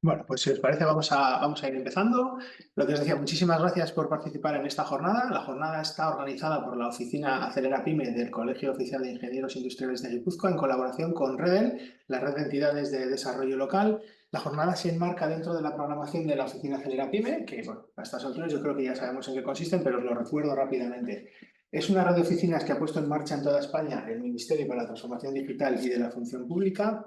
Bueno, pues si os parece, vamos a ir empezando. Lo que os decía, muchísimas gracias por participar en esta jornada. La jornada está organizada por la oficina Acelera Pyme del Colegio Oficial de Ingenieros Industriales de Guipúzcoa en colaboración con REDEL, la Red de Entidades de Desarrollo Local. La jornada se enmarca dentro de la programación de la oficina Acelera Pyme, que bueno, a estas alturas yo creo que ya sabemos en qué consisten, pero os lo recuerdo rápidamente. Es una red de oficinas que ha puesto en marcha en toda España el Ministerio para la Transformación Digital y de la Función Pública.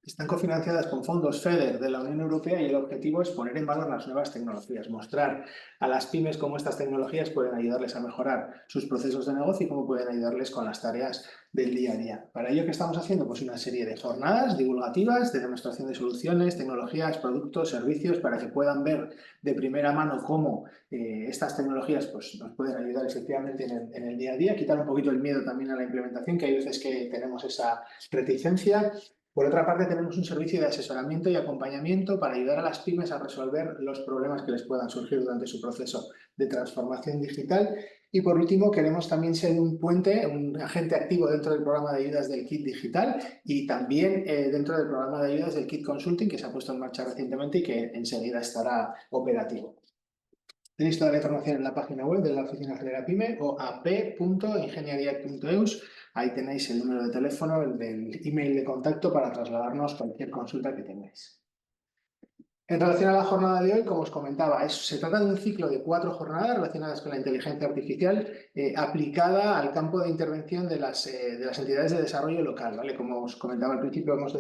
Están cofinanciadas con fondos FEDER de la Unión Europea y el objetivo es poner en valor las nuevas tecnologías, mostrar a las pymes cómo estas tecnologías pueden ayudarles a mejorar sus procesos de negocio y cómo pueden ayudarles con las tareas del día a día. Para ello, ¿qué estamos haciendo? Pues una serie de jornadas divulgativas de demostración de soluciones, tecnologías, productos, servicios, para que puedan ver de primera mano cómo estas tecnologías pues, nos pueden ayudar efectivamente en el día a día, quitar un poquito el miedo también a la implementación, que hay veces que tenemos esa reticencia. Por otra parte, tenemos un servicio de asesoramiento y acompañamiento para ayudar a las pymes a resolver los problemas que les puedan surgir durante su proceso de transformación digital. Y por último, queremos también ser un puente, un agente activo dentro del programa de ayudas del Kit Digital y también dentro del programa de ayudas del Kit Consulting, que se ha puesto en marcha recientemente y que enseguida estará operativo. Tenéis toda la información en la página web de la Oficina Acelera Pyme o ap.ingeniaria.eus. Ahí tenéis el número de teléfono, el del email de contacto para trasladarnos cualquier consulta que tengáis. En relación a la jornada de hoy, como os comentaba, se trata de un ciclo de 4 jornadas relacionadas con la inteligencia artificial aplicada al campo de intervención de las entidades de desarrollo local. ¿Vale? Como os comentaba al principio, hemos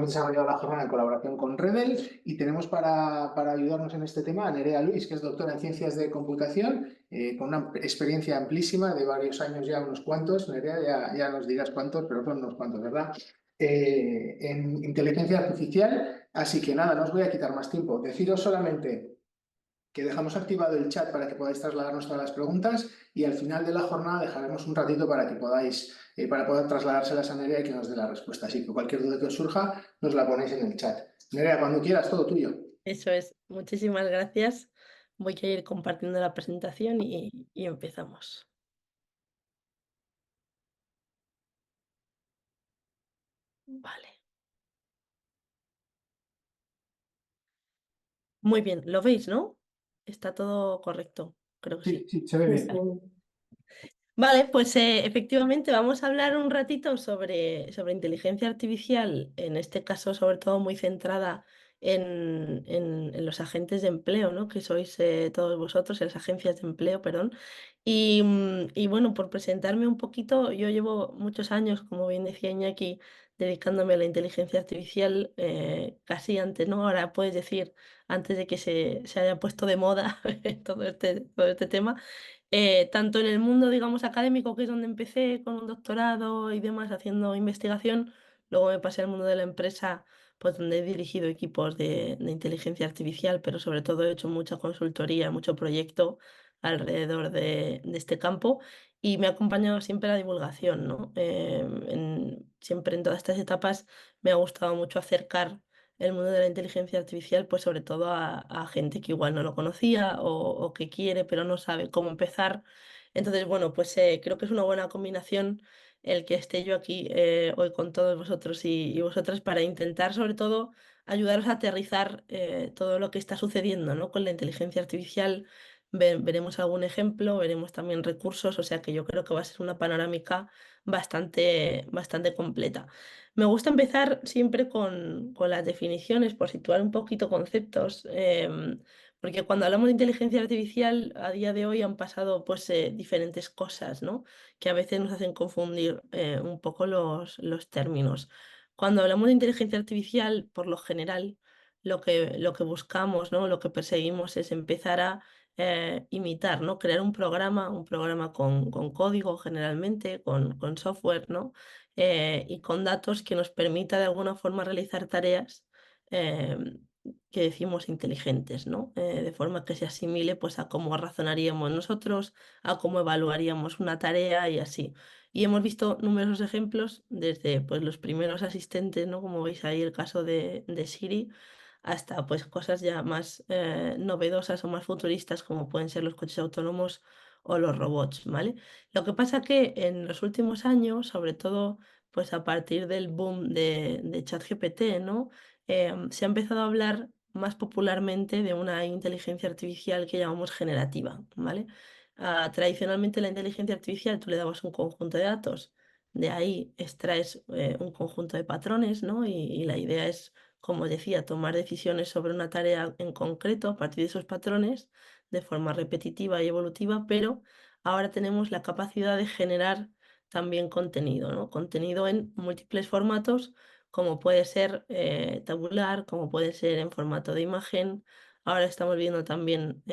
desarrollado la jornada en colaboración con REDEL y tenemos para ayudarnos en este tema a Nerea Luis, que es doctora en Ciencias de Computación, con una experiencia amplísima de varios años ya, unos cuantos. Nerea, ya nos dirás cuántos, pero son unos cuantos, ¿verdad? En inteligencia artificial. Así que nada, no os voy a quitar más tiempo. Deciros solamente que dejamos activado el chat para que podáis trasladarnos todas las preguntas y al final de la jornada dejaremos un ratito para que podáis, para poder trasladárselas a Nerea y que nos dé la respuesta. Así que cualquier duda que os surja, nos la ponéis en el chat. Nerea, cuando quieras, todo tuyo. Eso es. Muchísimas gracias. Voy a ir compartiendo la presentación y empezamos. Vale. Muy bien, ¿lo veis, no? Está todo correcto. Creo que Sí, sí. sí, se ve bien. Vale, pues efectivamente vamos a hablar un ratito sobre inteligencia artificial, en este caso sobre todo muy centrada en los agentes de empleo, ¿no? Que sois todos vosotros, en las agencias de empleo, perdón. Y bueno, por presentarme un poquito, yo llevo muchos años, como bien decía Iñaki, dedicándome a la inteligencia artificial, casi antes, ¿no? Ahora puedes decir, antes de que se haya puesto de moda todo este tema. Tanto en el mundo, digamos, académico, que es donde empecé con un doctorado y demás, haciendo investigación, luego me pasé al mundo de la empresa, pues donde he dirigido equipos de inteligencia artificial, pero sobre todo he hecho mucha consultoría, mucho proyecto alrededor de este campo y me ha acompañado siempre la divulgación, ¿no? Siempre en todas estas etapas me ha gustado mucho acercar el mundo de la inteligencia artificial, pues sobre todo a gente que igual no lo conocía o que quiere, pero no sabe cómo empezar. Entonces, bueno, pues creo que es una buena combinación el que esté yo aquí hoy con todos vosotros y vosotras para intentar, sobre todo, ayudaros a aterrizar todo lo que está sucediendo, ¿no? Con la inteligencia artificial. Veremos algún ejemplo, veremos también recursos, o sea que yo creo que va a ser una panorámica bastante completa. Me gusta empezar siempre con las definiciones, por situar un poquito conceptos, porque cuando hablamos de inteligencia artificial, a día de hoy han pasado pues, diferentes cosas, ¿no? Que a veces nos hacen confundir un poco los términos. Cuando hablamos de inteligencia artificial, por lo general, lo que buscamos, ¿no? Lo que perseguimos es empezar a imitar, ¿no? Crear un programa con código generalmente, con software, ¿no? Y con datos que nos permita de alguna forma realizar tareas que decimos inteligentes, ¿no? De forma que se asimile pues, a cómo razonaríamos nosotros, a cómo evaluaríamos una tarea y así. Y hemos visto numerosos ejemplos, desde pues, los primeros asistentes, ¿no? Como veis ahí el caso de Siri, hasta pues, cosas ya más novedosas o más futuristas, como pueden ser los coches autónomos o los robots, ¿vale? Lo que pasa que en los últimos años, sobre todo pues a partir del boom de ChatGPT, ¿no? Se ha empezado a hablar más popularmente de una inteligencia artificial que llamamos generativa, ¿vale? Tradicionalmente la inteligencia artificial tú le dabas un conjunto de datos, de ahí extraes un conjunto de patrones, ¿no? Y la idea es, como decía, tomar decisiones sobre una tarea en concreto a partir de esos patrones de forma repetitiva y evolutiva, pero ahora tenemos la capacidad de generar también contenido, ¿no? Contenido en múltiples formatos, como puede ser tabular, como puede ser en formato de imagen. Ahora estamos viendo también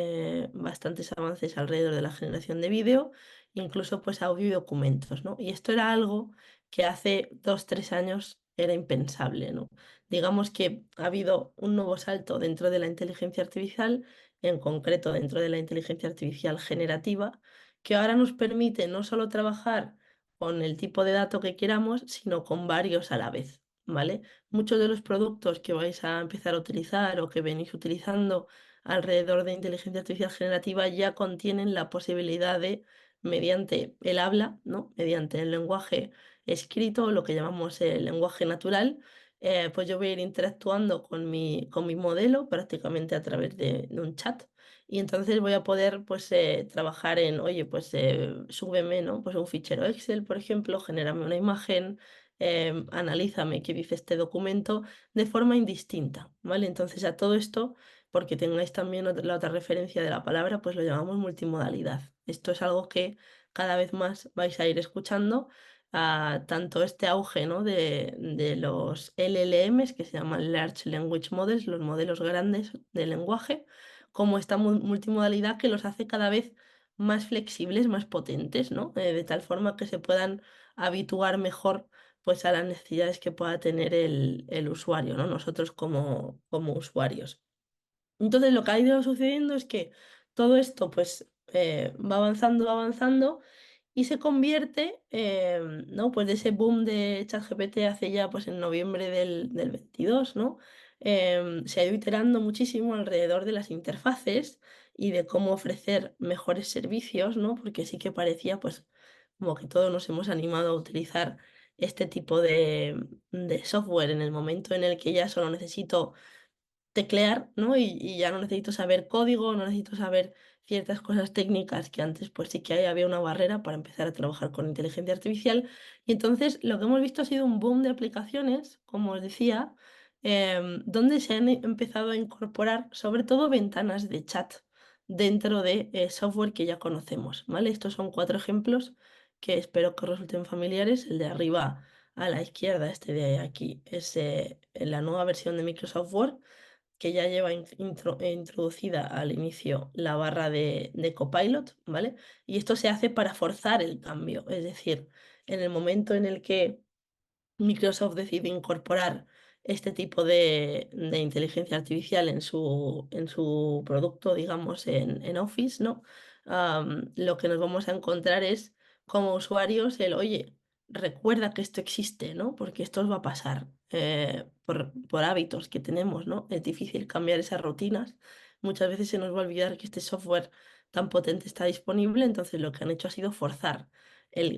bastantes avances alrededor de la generación de vídeo, incluso pues audio y documentos, ¿no? Y esto era algo que hace 2, 3 años era impensable, ¿no? Digamos que ha habido un nuevo salto dentro de la inteligencia artificial, en concreto dentro de la inteligencia artificial generativa, que ahora nos permite no solo trabajar con el tipo de dato que queramos, sino con varios a la vez, ¿vale? Muchos de los productos que vais a empezar a utilizar o que venís utilizando alrededor de inteligencia artificial generativa ya contienen la posibilidad de, mediante el habla, ¿no? Mediante el lenguaje escrito, lo que llamamos el lenguaje natural, pues yo voy a ir interactuando con mi modelo prácticamente a través de un chat. Y entonces voy a poder pues trabajar en, oye, pues súbeme, ¿no? Pues un fichero Excel, por ejemplo, genérame una imagen, analízame qué dice este documento de forma indistinta, ¿vale? Entonces a todo esto, porque tengáis también la otra referencia de la palabra, pues lo llamamos multimodalidad. Esto es algo que cada vez más vais a ir escuchando, tanto este auge, ¿no? de los LLMs, que se llaman Large Language Models, los modelos grandes de lenguaje, como esta multimodalidad que los hace cada vez más flexibles, más potentes, ¿no? De tal forma que se puedan habituar mejor pues a las necesidades que pueda tener el usuario, ¿no? Nosotros como usuarios. Entonces lo que ha ido sucediendo es que todo esto pues va avanzando y se convierte, ¿no? Pues de ese boom de ChatGPT hace ya pues en noviembre del 22, ¿no? Se ha ido iterando muchísimo alrededor de las interfaces y de cómo ofrecer mejores servicios, ¿no? Porque sí que parecía pues como que todos nos hemos animado a utilizar este tipo de software en el momento en el que ya solo necesito teclear, ¿no? Y ya no necesito saber código, no necesito saber ciertas cosas técnicas que antes pues sí que había una barrera para empezar a trabajar con inteligencia artificial. Y entonces lo que hemos visto ha sido un boom de aplicaciones, como os decía, donde se han empezado a incorporar sobre todo ventanas de chat dentro de software que ya conocemos, ¿vale? Estos son 4 ejemplos que espero que os resulten familiares. El de arriba a la izquierda, este de aquí, es la nueva versión de Microsoft Word, que ya lleva introducida al inicio la barra de Copilot, ¿vale? Y esto se hace para forzar el cambio, es decir, en el momento en el que Microsoft decide incorporar este tipo de inteligencia artificial en su producto, digamos, en Office, ¿no? Lo que nos vamos a encontrar es, como usuarios, oye, recuerda que esto existe, ¿no? Porque esto os va a pasar por hábitos que tenemos, ¿no? Es difícil cambiar esas rutinas. Muchas veces se nos va a olvidar que este software tan potente está disponible, entonces lo que han hecho ha sido forzar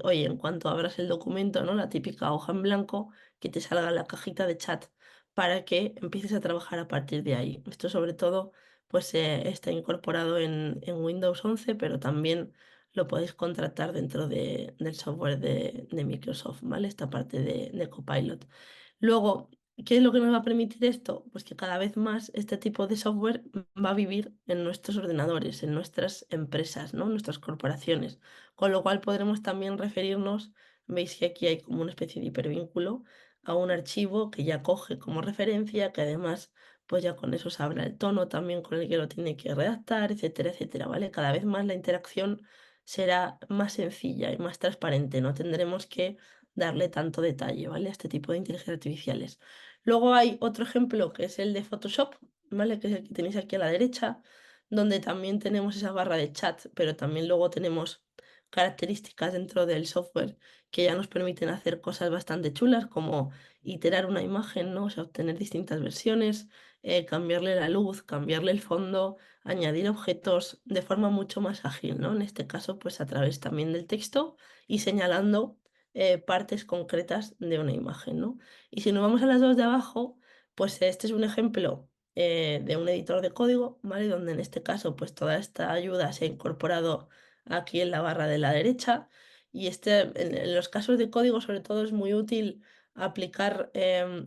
oye, en cuanto abras el documento, ¿no? La típica hoja en blanco, que te salga la cajita de chat para que empieces a trabajar a partir de ahí. Esto sobre todo pues está incorporado en Windows 11, pero también lo podéis contratar dentro del software de Microsoft, ¿vale? Esta parte de Copilot. Luego, ¿qué es lo que nos va a permitir esto? Pues que cada vez más este tipo de software va a vivir en nuestros ordenadores, en nuestras empresas, ¿no? En nuestras corporaciones. Con lo cual podremos también referirnos, veis que aquí hay como una especie de hipervínculo a un archivo que ya coge como referencia, que además pues ya con eso sabrá el tono también con el que lo tiene que redactar, etcétera, etcétera, ¿vale? Cada vez más la interacción será más sencilla y más transparente, no tendremos que darle tanto detalle, ¿vale? A este tipo de inteligencias artificiales. Luego hay otro ejemplo que es el de Photoshop, ¿vale? Que es el que tenéis aquí a la derecha, donde también tenemos esa barra de chat, pero también luego tenemos características dentro del software que ya nos permiten hacer cosas bastante chulas, como iterar una imagen, ¿no? O sea, obtener distintas versiones, cambiarle la luz, cambiarle el fondo, añadir objetos de forma mucho más ágil, ¿no? En este caso, pues a través también del texto y señalando partes concretas de una imagen, ¿no? Y si nos vamos a las dos de abajo, pues este es un ejemplo de un editor de código, ¿vale? Donde en este caso, pues toda esta ayuda se ha incorporado aquí en la barra de la derecha. Y en los casos de código, sobre todo, es muy útil aplicar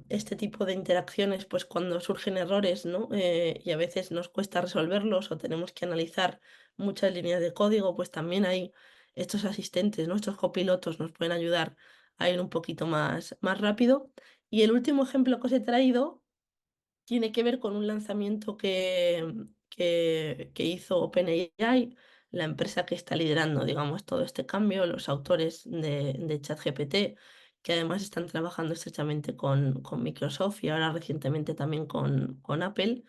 este tipo de interacciones, pues cuando surgen errores, ¿no? Y a veces nos cuesta resolverlos o tenemos que analizar muchas líneas de código, pues también hay estos asistentes, nuestros copilotos nos pueden ayudar a ir un poquito más rápido. Y el último ejemplo que os he traído tiene que ver con un lanzamiento que hizo OpenAI, la empresa que está liderando, digamos, todo este cambio, los autores de ChatGPT, que además están trabajando estrechamente con Microsoft y ahora recientemente también con Apple,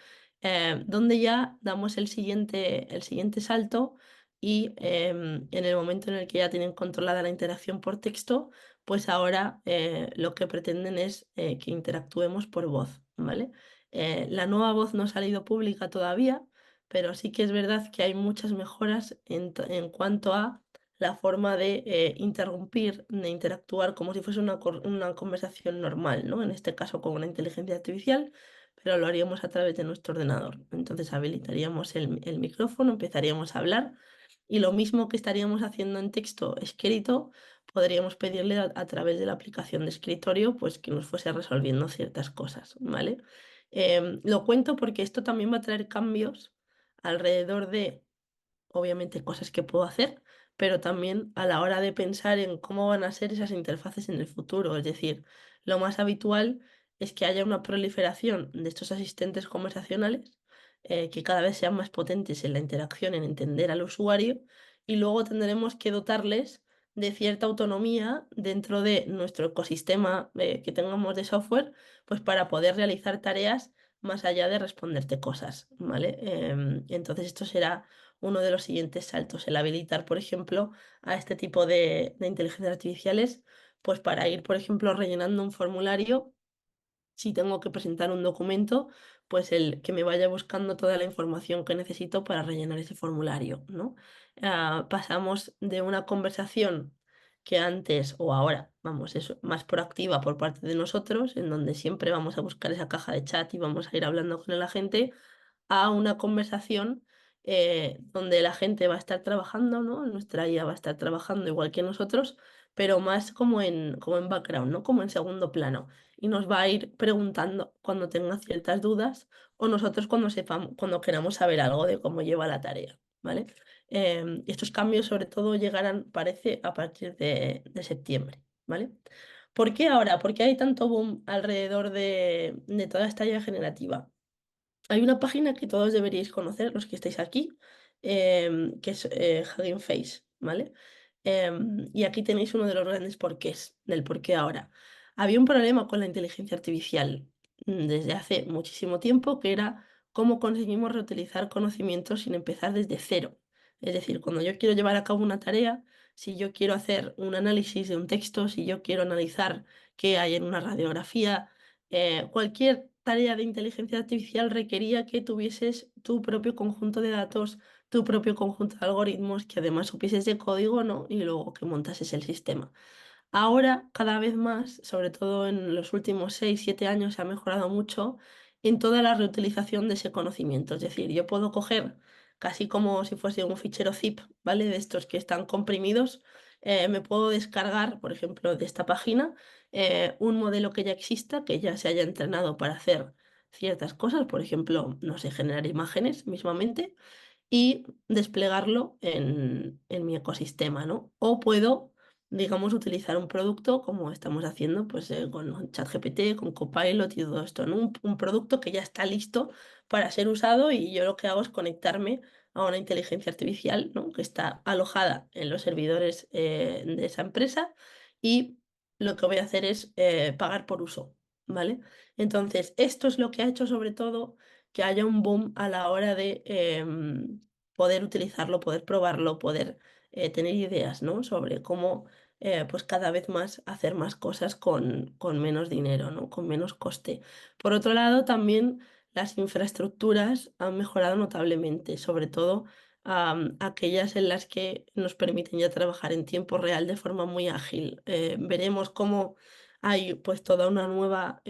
donde ya damos el siguiente salto y en el momento en el que ya tienen controlada la interacción por texto, pues ahora lo que pretenden es que interactuemos por voz, ¿vale? La nueva voz no ha salido pública todavía, pero sí que es verdad que hay muchas mejoras en cuanto a la forma de interrumpir, de interactuar como si fuese una conversación normal, ¿no? En este caso con una inteligencia artificial, pero lo haríamos a través de nuestro ordenador. Entonces habilitaríamos el micrófono, empezaríamos a hablar y lo mismo que estaríamos haciendo en texto escrito, podríamos pedirle a través de la aplicación de escritorio, pues que nos fuese resolviendo ciertas cosas, ¿vale? Lo cuento porque esto también va a traer cambios alrededor de, obviamente, cosas que puedo hacer, pero también a la hora de pensar en cómo van a ser esas interfaces en el futuro. Es decir, lo más habitual es que haya una proliferación de estos asistentes conversacionales, que cada vez sean más potentes en la interacción, en entender al usuario, y luego tendremos que dotarles de cierta autonomía dentro de nuestro ecosistema que tengamos de software, pues para poder realizar tareas más allá de responderte cosas, ¿vale? Entonces esto será uno de los siguientes saltos, el habilitar, por ejemplo, a este tipo de inteligencias artificiales, pues para ir, por ejemplo, rellenando un formulario. Si tengo que presentar un documento, pues el que me vaya buscando toda la información que necesito para rellenar ese formulario, ¿no? Pasamos de una conversación que antes o ahora, vamos, es más proactiva por parte de nosotros, en donde siempre vamos a buscar esa caja de chat y vamos a ir hablando con la gente, a una conversación donde la gente va a estar trabajando, ¿no? Nuestra IA va a estar trabajando igual que nosotros, pero más como en background, ¿no? Como en segundo plano. Y nos va a ir preguntando cuando tenga ciertas dudas o nosotros cuando queramos saber algo de cómo lleva la tarea, ¿vale? Estos cambios sobre todo llegarán, parece, a partir de septiembre, ¿vale? ¿Por qué ahora? ¿Por qué hay tanto boom alrededor de toda esta IA generativa? Hay una página que todos deberíais conocer, los que estáis aquí, que es Hugging Face, ¿vale? Y aquí tenéis uno de los grandes porqués, del por qué ahora. Había un problema con la inteligencia artificial desde hace muchísimo tiempo, que era cómo conseguimos reutilizar conocimientos sin empezar desde cero. Es decir, cuando yo quiero llevar a cabo una tarea, si yo quiero hacer un análisis de un texto, si yo quiero analizar qué hay en una radiografía, cualquier tarea de inteligencia artificial requería que tuvieses tu propio conjunto de datos, tu propio conjunto de algoritmos, que además supieses de código, ¿no? Y luego que montases el sistema. Ahora, cada vez más, sobre todo en los últimos 6, 7 años, se ha mejorado mucho en toda la reutilización de ese conocimiento. Es decir, yo puedo coger casi como si fuese un fichero zip, ¿vale? De estos que están comprimidos, me puedo descargar, por ejemplo, de esta página, un modelo que ya exista, que ya se haya entrenado para hacer ciertas cosas, por ejemplo, no sé, generar imágenes mismamente y desplegarlo en mi ecosistema, ¿no? O puedo, digamos, utilizar un producto como estamos haciendo pues, con ChatGPT, con Copilot y todo esto, ¿no? Un producto que ya está listo para ser usado y yo lo que hago es conectarme a una inteligencia artificial, ¿no? Que está alojada en los servidores de esa empresa y lo que voy a hacer es pagar por uso, ¿vale? Entonces, esto es lo que ha hecho sobre todo que haya un boom a la hora de poder utilizarlo, poder probarlo, poder tener ideas, ¿no? Sobre cómo pues cada vez más hacer más cosas con menos dinero, ¿no? Con menos coste. Por otro lado, también las infraestructuras han mejorado notablemente, sobre todo aquellas en las que nos permiten ya trabajar en tiempo real de forma muy ágil. Veremos cómo hay pues toda una nueva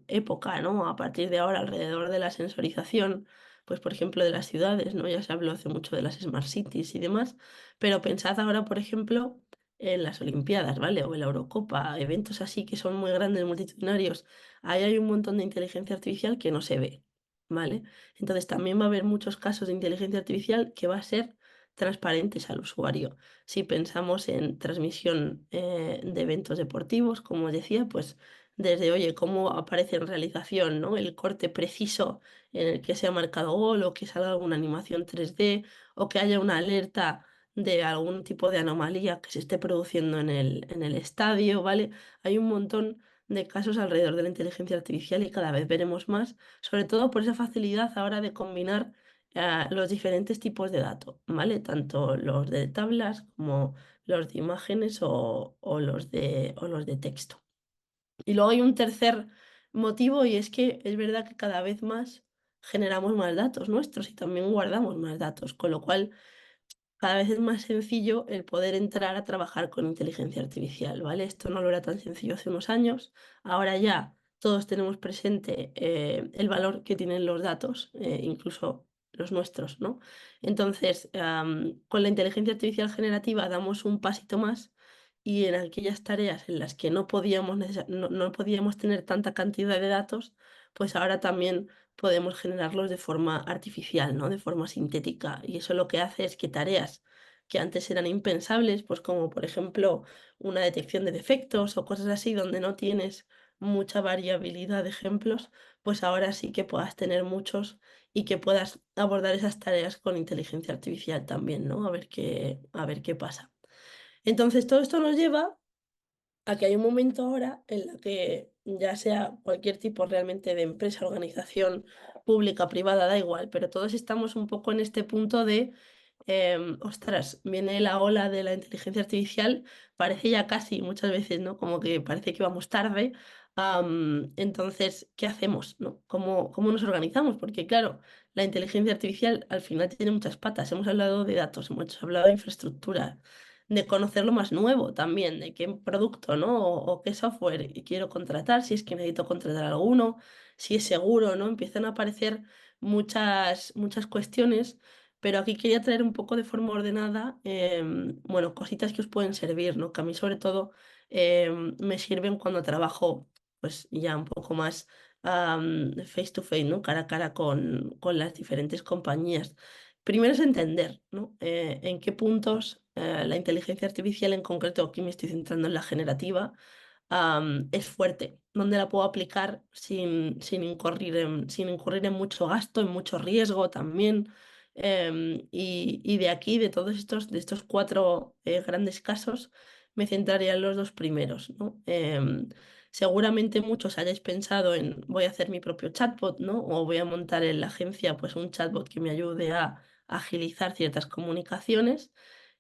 época, ¿no? A partir de ahora, alrededor de la sensorización, pues por ejemplo de las ciudades, ¿no? Ya se habló hace mucho de las smart cities y demás, pero pensad ahora, por ejemplo, en las Olimpiadas, ¿vale? O en la Eurocopa, eventos así que son muy grandes, multitudinarios. Ahí hay un montón de inteligencia artificial que no se ve, ¿vale? Entonces también va a haber muchos casos de inteligencia artificial que va a ser transparentes al usuario. Si pensamos en transmisión de eventos deportivos, como os decía, pues desde, oye, cómo aparece en realización, ¿no? El corte preciso en el que se ha marcado gol o que salga alguna animación 3D o que haya una alerta de algún tipo de anomalía que se esté produciendo en el estadio, ¿vale? Hay un montón de casos alrededor de la inteligencia artificial y cada vez veremos más, sobre todo por esa facilidad ahora de combinar los diferentes tipos de datos, ¿vale? Tanto los de tablas como los de imágenes o los de texto. Y luego hay un tercer motivo y es que es verdad que cada vez más generamos más datos nuestros y también guardamos más datos, con lo cual cada vez es más sencillo el poder entrar a trabajar con inteligencia artificial, ¿vale? Esto no lo era tan sencillo hace unos años. Ahora ya todos tenemos presente el valor que tienen los datos, incluso los nuestros, ¿no? Entonces, con la inteligencia artificial generativa damos un pasito más y en aquellas tareas en las que no podíamos tener tanta cantidad de datos, pues ahora también podemos generarlos de forma artificial, ¿no? De forma sintética. Y eso lo que hace es que tareas que antes eran impensables, pues como por ejemplo una detección de defectos o cosas así donde no tienes mucha variabilidad de ejemplos, pues ahora sí que puedas tener muchos y que puedas abordar esas tareas con inteligencia artificial también, ¿no? A ver qué pasa. Entonces, todo esto nos lleva a que hay un momento ahora en la que ya sea cualquier tipo realmente de empresa, organización pública, privada, da igual, pero todos estamos un poco en este punto de, ostras, viene la ola de la inteligencia artificial, parece ya casi muchas veces, ¿no? Como que parece que vamos tarde. Entonces, ¿qué hacemos, no? ¿Cómo nos organizamos? Porque claro, la inteligencia artificial al final tiene muchas patas. Hemos hablado de datos, hemos hablado de infraestructura, de conocer lo más nuevo también, de qué producto, ¿no? O qué software quiero contratar, si es que necesito contratar alguno, si es seguro, ¿no? Empiezan a aparecer muchas cuestiones, pero aquí quería traer un poco de forma ordenada, bueno, cositas que os pueden servir, ¿no? Que a mí sobre todo me sirven cuando trabajo, pues ya un poco más face to face, ¿no? Cara a cara con las diferentes compañías. Primero es entender, ¿no? En qué puntos la inteligencia artificial, en concreto aquí me estoy centrando en la generativa, es fuerte, dónde la puedo aplicar sin incurrir en mucho gasto, en mucho riesgo también. Y de aquí, de estos cuatro grandes casos, me centraría en los dos primeros, ¿no? Seguramente muchos hayáis pensado en voy a hacer mi propio chatbot, ¿no? O voy a montar en la agencia pues un chatbot que me ayude a agilizar ciertas comunicaciones.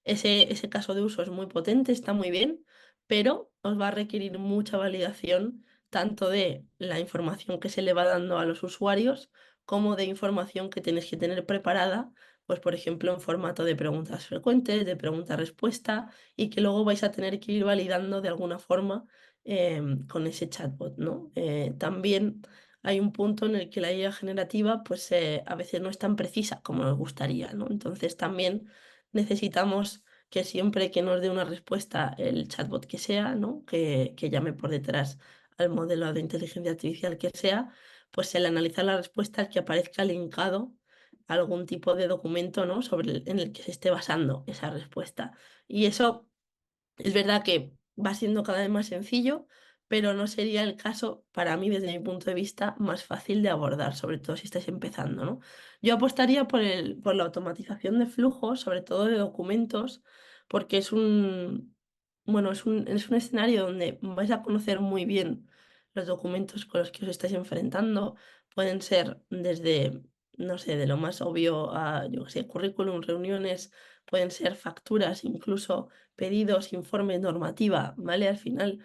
Ese caso de uso es muy potente, está muy bien, pero os va a requerir mucha validación tanto de la información que se le va dando a los usuarios como de información que tenéis que tener preparada, pues por ejemplo en formato de preguntas frecuentes, de pregunta-respuesta y que luego vais a tener que ir validando de alguna forma con ese chatbot, ¿no? También hay un punto en el que la IA generativa pues a veces no es tan precisa como nos gustaría, ¿no? Entonces también necesitamos que siempre que nos dé una respuesta el chatbot que sea, ¿no? Que llame por detrás al modelo de inteligencia artificial que sea, pues el analizar la respuesta que aparezca linkado a algún tipo de documento, ¿no? En el que se esté basando esa respuesta. Y eso es verdad que va siendo cada vez más sencillo, pero no sería el caso, para mí, desde mi punto de vista, más fácil de abordar, sobre todo si estáis empezando, ¿no? Yo apostaría por la automatización de flujos, sobre todo de documentos, porque bueno, es un escenario donde vais a conocer muy bien los documentos con los que os estáis enfrentando. Pueden ser desde, no sé, de lo más obvio a, yo qué sé, currículum, reuniones, pueden ser facturas, incluso pedidos, informes, normativa, ¿vale? Al final,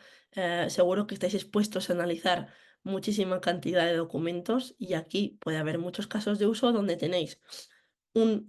seguro que estáis expuestos a analizar muchísima cantidad de documentos y aquí puede haber muchos casos de uso donde tenéis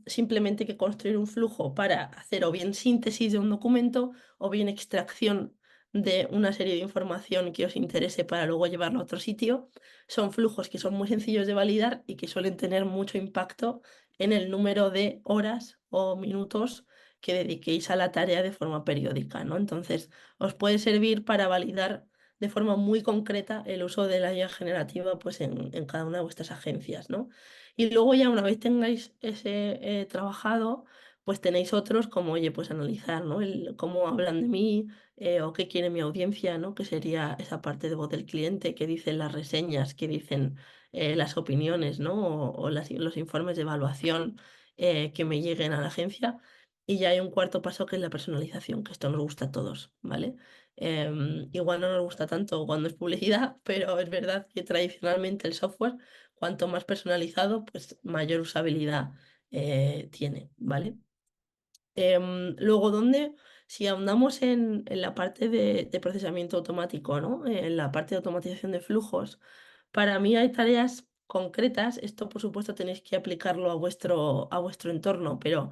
simplemente que construir un flujo para hacer o bien síntesis de un documento o bien extracción de una serie de información que os interese para luego llevarlo a otro sitio. Son flujos que son muy sencillos de validar y que suelen tener mucho impacto en el número de horas o minutos que dediquéis a la tarea de forma periódica, ¿no? Entonces, os puede servir para validar de forma muy concreta el uso de la IA generativa pues, en cada una de vuestras agencias, ¿no? Y luego ya una vez tengáis ese trabajado, pues tenéis otros como, oye, pues analizar, ¿no? Cómo hablan de mí o qué quiere mi audiencia, ¿no? Que sería esa parte de voz del cliente, que dicen las reseñas, que dicen las opiniones, ¿no? O los informes de evaluación que me lleguen a la agencia. Y ya hay un cuarto paso que es la personalización, que esto nos gusta a todos, ¿vale? Igual no nos gusta tanto cuando es publicidad, pero es verdad que tradicionalmente el software, cuanto más personalizado, pues mayor usabilidad tiene, ¿vale? Luego, ¿dónde? Si ahondamos en la parte de procesamiento automático, ¿no? En la parte de automatización de flujos, para mí hay tareas concretas, esto por supuesto tenéis que aplicarlo a vuestro entorno, pero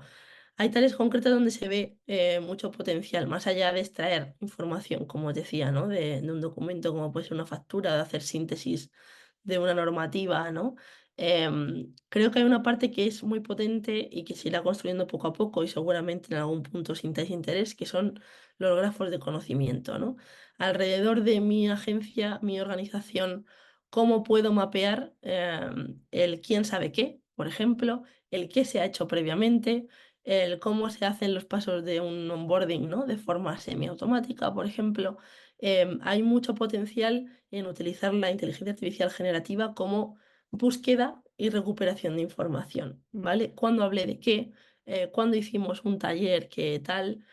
hay tareas concretas donde se ve mucho potencial, más allá de extraer información, como os decía, ¿no? De un documento, como puede ser una factura, de hacer síntesis de una normativa, ¿no? Creo que hay una parte que es muy potente y que se irá construyendo poco a poco y seguramente en algún punto sintáis interés, que son los grafos de conocimiento, ¿no? Alrededor de mi agencia, mi organización, ¿cómo puedo mapear el quién sabe qué, por ejemplo, el qué se ha hecho previamente, el cómo se hacen los pasos de un onboarding, ¿no? De forma semiautomática, por ejemplo? Hay mucho potencial en utilizar la inteligencia artificial generativa como búsqueda y recuperación de información, ¿vale? Cuando hablé de qué, cuando hicimos un taller, qué tal.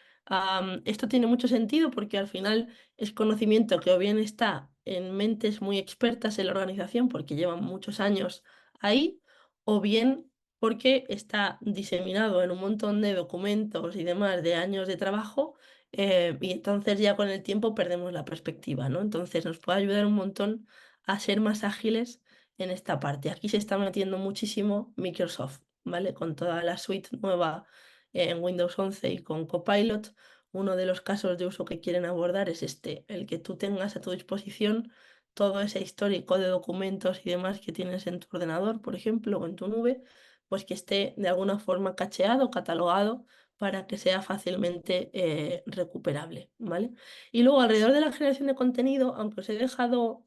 Esto tiene mucho sentido porque al final es conocimiento que o bien está en mentes muy expertas en la organización porque llevan muchos años ahí, o bien porque está diseminado en un montón de documentos y demás de años de trabajo y entonces ya con el tiempo perdemos la perspectiva, ¿no? Entonces nos puede ayudar un montón a ser más ágiles en esta parte. Aquí se está metiendo muchísimo Microsoft, ¿vale? Con toda la suite nueva en Windows 11 y con Copilot, uno de los casos de uso que quieren abordar es este, el que tú tengas a tu disposición todo ese histórico de documentos y demás que tienes en tu ordenador, por ejemplo, o en tu nube, pues que esté de alguna forma cacheado, catalogado, para que sea fácilmente recuperable, ¿vale? Y luego alrededor de la generación de contenido, aunque os he dejado,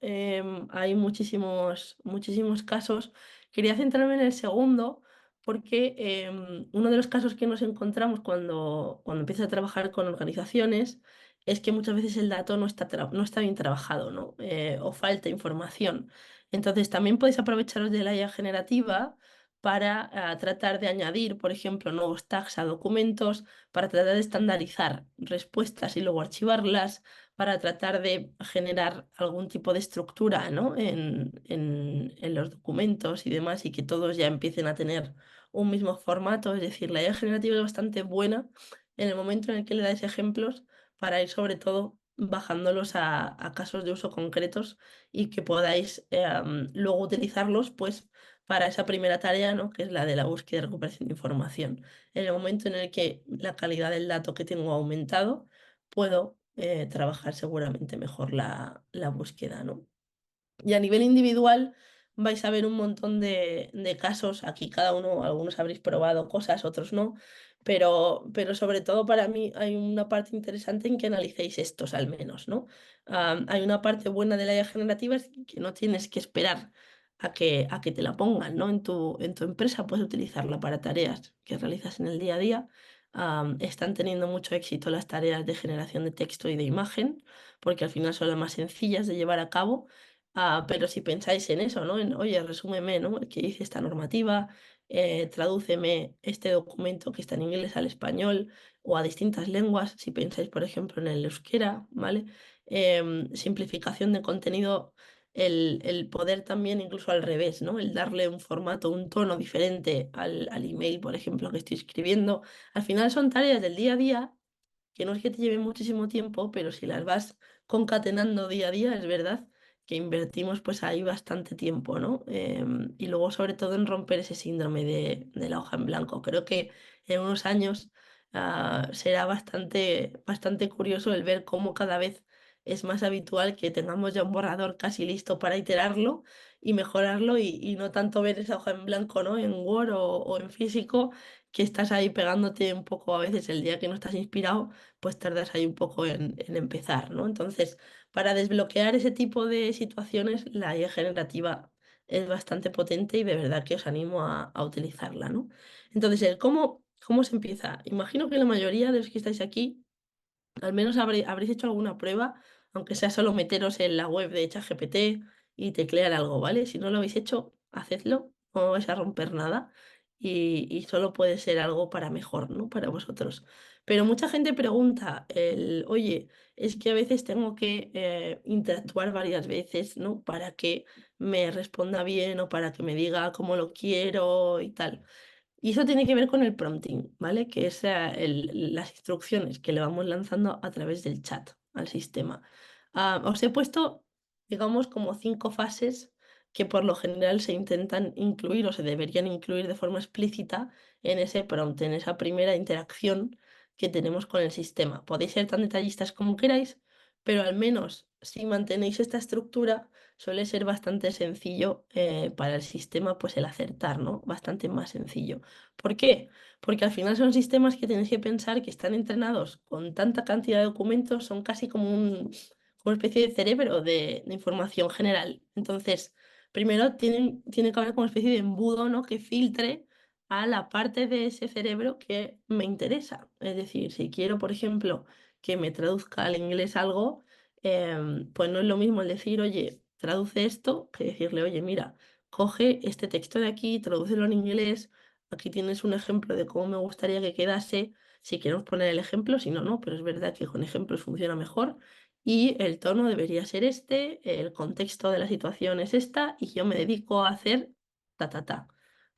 hay muchísimos casos, quería centrarme en el segundo porque uno de los casos que nos encontramos cuando empiezas a trabajar con organizaciones es que muchas veces el dato no está bien trabajado, ¿no? O falta información. Entonces también podéis aprovecharos de la IA generativa para tratar de añadir, por ejemplo, nuevos tags a documentos, para tratar de estandarizar respuestas y luego archivarlas, para tratar de generar algún tipo de estructura, ¿no? en los documentos y demás, y que todos ya empiecen a tener un mismo formato. Es decir, la idea generativa es bastante buena en el momento en el que le dais ejemplos para ir sobre todo bajándolos a casos de uso concretos y que podáis luego utilizarlos pues para esa primera tarea, ¿no? Que es la de la búsqueda y recuperación de información. En el momento en el que la calidad del dato que tengo ha aumentado, puedo trabajar seguramente mejor la búsqueda, ¿no? Y a nivel individual vais a ver un montón de casos. Aquí cada uno, algunos habréis probado cosas, otros no. Pero sobre todo para mí hay una parte interesante en que analicéis estos al menos, ¿no? Hay una parte buena de la IA generativa es que no tienes que esperar a que te la pongan, ¿no? En tu empresa puedes utilizarla para tareas que realizas en el día a día. Están teniendo mucho éxito las tareas de generación de texto y de imagen, porque al final son las más sencillas de llevar a cabo. Pero si pensáis en eso, ¿no? En, oye, resúmeme, ¿no? ¿Qué dice esta normativa? Tradúceme este documento que está en inglés al español o a distintas lenguas, si pensáis, por ejemplo, en el euskera, ¿vale? Simplificación de contenido, el poder también incluso al revés, ¿no? El darle un formato, un tono diferente al email, por ejemplo, que estoy escribiendo. Al final son tareas del día a día que no es que te lleven muchísimo tiempo, pero si las vas concatenando día a día, es verdad que invertimos pues ahí bastante tiempo, ¿no? Y luego sobre todo en romper ese síndrome de la hoja en blanco. Creo que en unos años será bastante curioso el ver cómo cada vez es más habitual que tengamos ya un borrador casi listo para iterarlo y mejorarlo y no tanto ver esa hoja en blanco, ¿no? En Word o en físico, que estás ahí pegándote un poco a veces el día que no estás inspirado, pues tardas ahí un poco en empezar, ¿no? Entonces, para desbloquear ese tipo de situaciones, la IA generativa es bastante potente y de verdad que os animo a utilizarla, ¿no? Entonces, ¿cómo se empieza? Imagino que la mayoría de los que estáis aquí al menos habréis hecho alguna prueba, aunque sea solo meteros en la web de ChatGPT y teclear algo, ¿vale? Si no lo habéis hecho, hacedlo, no vais a romper nada y solo puede ser algo para mejor, ¿no? Para vosotros. Pero mucha gente pregunta, oye, es que a veces tengo que interactuar varias veces, ¿no? Para que me responda bien o para que me diga cómo lo quiero y tal. Y eso tiene que ver con el prompting, ¿vale? Que es las instrucciones que le vamos lanzando a través del chat al sistema. Os he puesto, digamos, como 5 fases que por lo general se intentan incluir o se deberían incluir de forma explícita en ese prompt, en esa primera interacción que tenemos con el sistema. Podéis ser tan detallistas como queráis, pero al menos si mantenéis esta estructura, suele ser bastante sencillo para el sistema, pues el acertar, ¿no? Bastante más sencillo. ¿Por qué? Porque al final son sistemas que tenéis que pensar que están entrenados con tanta cantidad de documentos, son casi como una especie de cerebro de información general. Entonces, primero tiene que haber como una especie de embudo, ¿no? Que filtre a la parte de ese cerebro que me interesa. Es decir, si quiero, por ejemplo, que me traduzca al inglés algo, pues no es lo mismo el decir, oye, traduce esto, que decirle, oye, mira, coge este texto de aquí, tradúcelo en inglés. Aquí tienes un ejemplo de cómo me gustaría que quedase. Si queremos poner el ejemplo, si no, no, pero es verdad que con ejemplos funciona mejor. Y el tono debería ser este, el contexto de la situación es esta, y yo me dedico a hacer ta, ta, ta.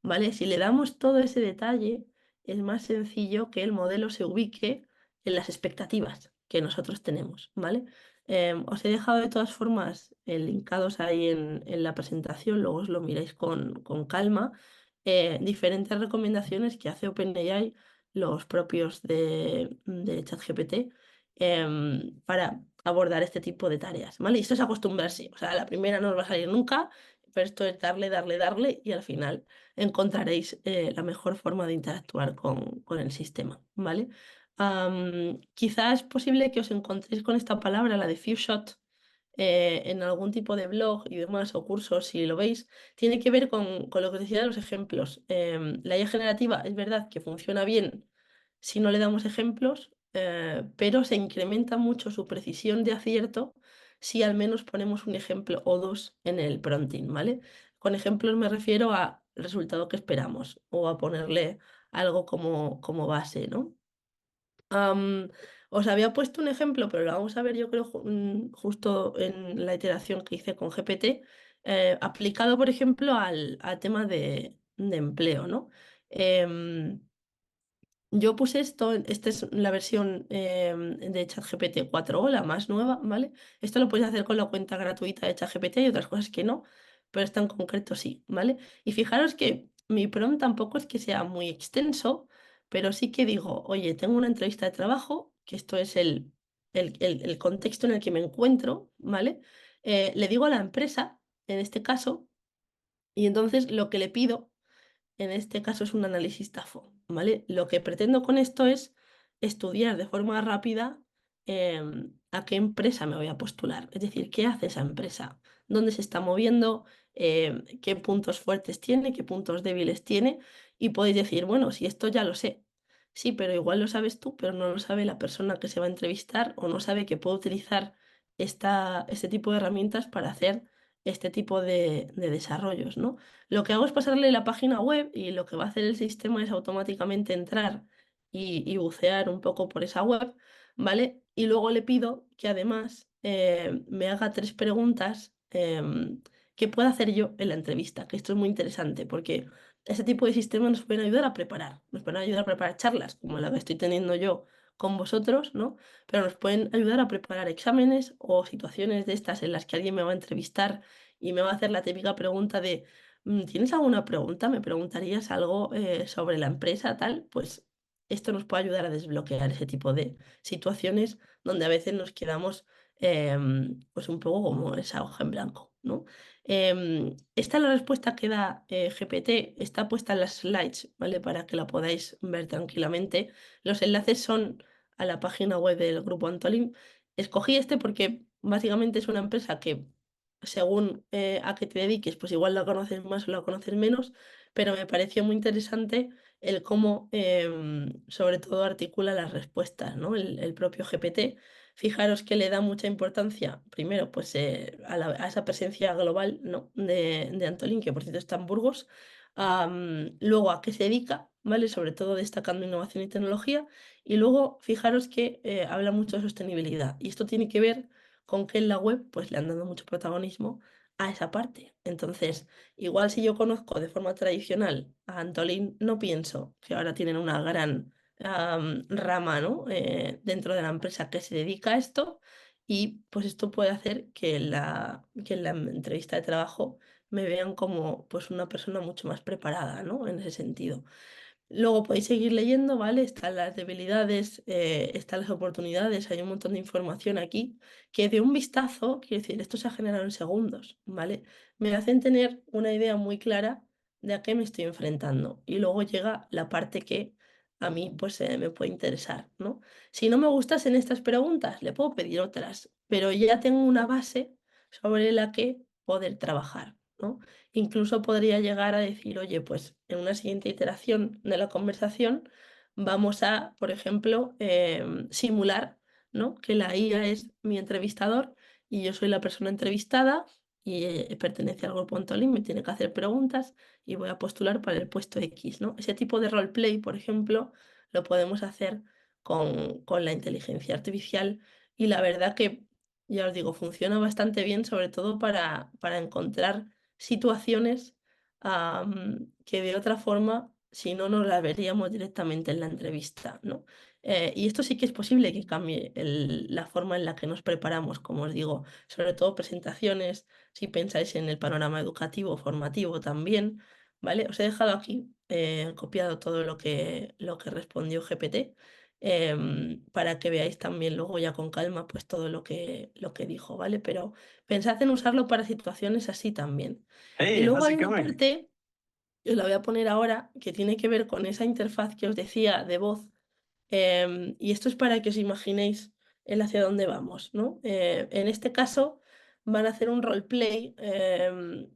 ¿Vale? Si le damos todo ese detalle, es más sencillo que el modelo se ubique en las expectativas que nosotros tenemos, ¿vale? Os he dejado de todas formas linkados ahí en la presentación, luego os lo miráis con calma diferentes recomendaciones que hace OpenAI, los propios de ChatGPT, para abordar este tipo de tareas, ¿vale? Y esto es acostumbrarse, o sea, la primera no os va a salir nunca, pero esto es darle, darle, darle y al final encontraréis la mejor forma de interactuar con el sistema, ¿vale? Quizás es posible que os encontréis con esta palabra, la de few shot, en algún tipo de blog y demás o cursos, si lo veis, tiene que ver con lo que os decía de los ejemplos. La IA generativa es verdad que funciona bien si no le damos ejemplos, pero se incrementa mucho su precisión de acierto si al menos ponemos un ejemplo o dos en el prompting, ¿vale? Con ejemplos me refiero al resultado que esperamos o a ponerle algo como base, ¿no? Am, Os había puesto un ejemplo, pero lo vamos a ver yo creo justo en la iteración que hice con GPT, aplicado, por ejemplo, al tema de empleo, ¿no? Em, yo puse esto, esta es la versión de ChatGPT 4 la más nueva, ¿vale? Esto lo puedes hacer con la cuenta gratuita de ChatGPT y otras cosas que no, pero esta en concreto sí, ¿vale? Y fijaros que mi prompt tampoco es que sea muy extenso, pero sí que digo, oye, tengo una entrevista de trabajo, que esto es el contexto en el que me encuentro, ¿vale? Le digo a la empresa, en este caso, y entonces lo que le pido en este caso es un análisis TAFO, ¿vale? Lo que pretendo con esto es estudiar de forma rápida a qué empresa me voy a postular. Es decir, qué hace esa empresa, dónde se está moviendo, qué puntos fuertes tiene, qué puntos débiles tiene. Y podéis decir, bueno, si esto ya lo sé. Sí, pero igual lo sabes tú, pero no lo sabe la persona que se va a entrevistar o no sabe que puedo utilizar este tipo de herramientas para hacer este tipo de desarrollos, ¿no? Lo que hago es pasarle la página web y lo que va a hacer el sistema es automáticamente entrar y bucear un poco por esa web, ¿vale? Y luego le pido que además me haga 3 preguntas que pueda hacer yo en la entrevista, que esto es muy interesante porque ese tipo de sistemas nos pueden ayudar a preparar, nos pueden ayudar a preparar charlas como la que estoy teniendo yo con vosotros, ¿no? Pero nos pueden ayudar a preparar exámenes o situaciones de estas en las que alguien me va a entrevistar y me va a hacer la típica pregunta de ¿tienes alguna pregunta? ¿Me preguntarías algo sobre la empresa, tal? Pues esto nos puede ayudar a desbloquear ese tipo de situaciones donde a veces nos quedamos pues un poco como esa hoja en blanco, ¿no? Esta es la respuesta que da GPT, está puesta en las slides, ¿vale? Para que la podáis ver tranquilamente. Los enlaces son a la página web del grupo Antolin. Escogí este porque básicamente es una empresa que, según a qué te dediques, pues igual la conoces más o la conoces menos, pero me pareció muy interesante el cómo, sobre todo, articula las respuestas, ¿no? El propio GPT. Fijaros que le da mucha importancia, primero, pues a esa presencia global, ¿no? de Antolín, que por cierto está en Burgos. Luego a qué se dedica, ¿vale? Sobre todo destacando innovación y tecnología. Y luego, fijaros que habla mucho de sostenibilidad. Y esto tiene que ver con que en la web, pues le han dado mucho protagonismo a esa parte. Entonces, igual si yo conozco de forma tradicional a Antolín, no pienso que ahora tienen una gran rama, ¿no? Dentro de la empresa que se dedica a esto, y pues esto puede hacer que en la entrevista de trabajo me vean como pues una persona mucho más preparada, ¿no? En ese sentido. Luego podéis seguir leyendo, ¿vale? Están las debilidades, están las oportunidades, hay un montón de información aquí que de un vistazo, quiero decir, esto se ha generado en segundos, ¿vale? Me hacen tener una idea muy clara de a qué me estoy enfrentando. Y luego llega la parte que a mí pues me puede interesar, ¿no? Si no me gustasen estas preguntas, le puedo pedir otras, pero ya tengo una base sobre la que poder trabajar, ¿no? Incluso podría llegar a decir, oye, pues en una siguiente iteración de la conversación vamos a, por ejemplo, simular, ¿no? Que la IA es mi entrevistador y yo soy la persona entrevistada y pertenece al grupo Antolín, me tiene que hacer preguntas y voy a postular para el puesto X, ¿no? Ese tipo de roleplay, por ejemplo, lo podemos hacer con la inteligencia artificial, y la verdad que, ya os digo, funciona bastante bien, sobre todo para encontrar situaciones que de otra forma, si no, no las veríamos directamente en la entrevista, ¿no? Y esto sí que es posible que cambie la forma en la que nos preparamos, como os digo, sobre todo presentaciones, si pensáis en el panorama educativo, formativo también, ¿vale? Os he dejado aquí copiado todo lo que respondió GPT, para que veáis también luego ya con calma pues todo lo que dijo, ¿vale? Pero pensad en usarlo para situaciones así también. Y Hey, luego how's hay it una going? parte, os la voy a poner ahora, que tiene que ver con esa interfaz que os decía de voz. Y esto es para que os imaginéis el hacia dónde vamos, ¿no? En este caso van a hacer un roleplay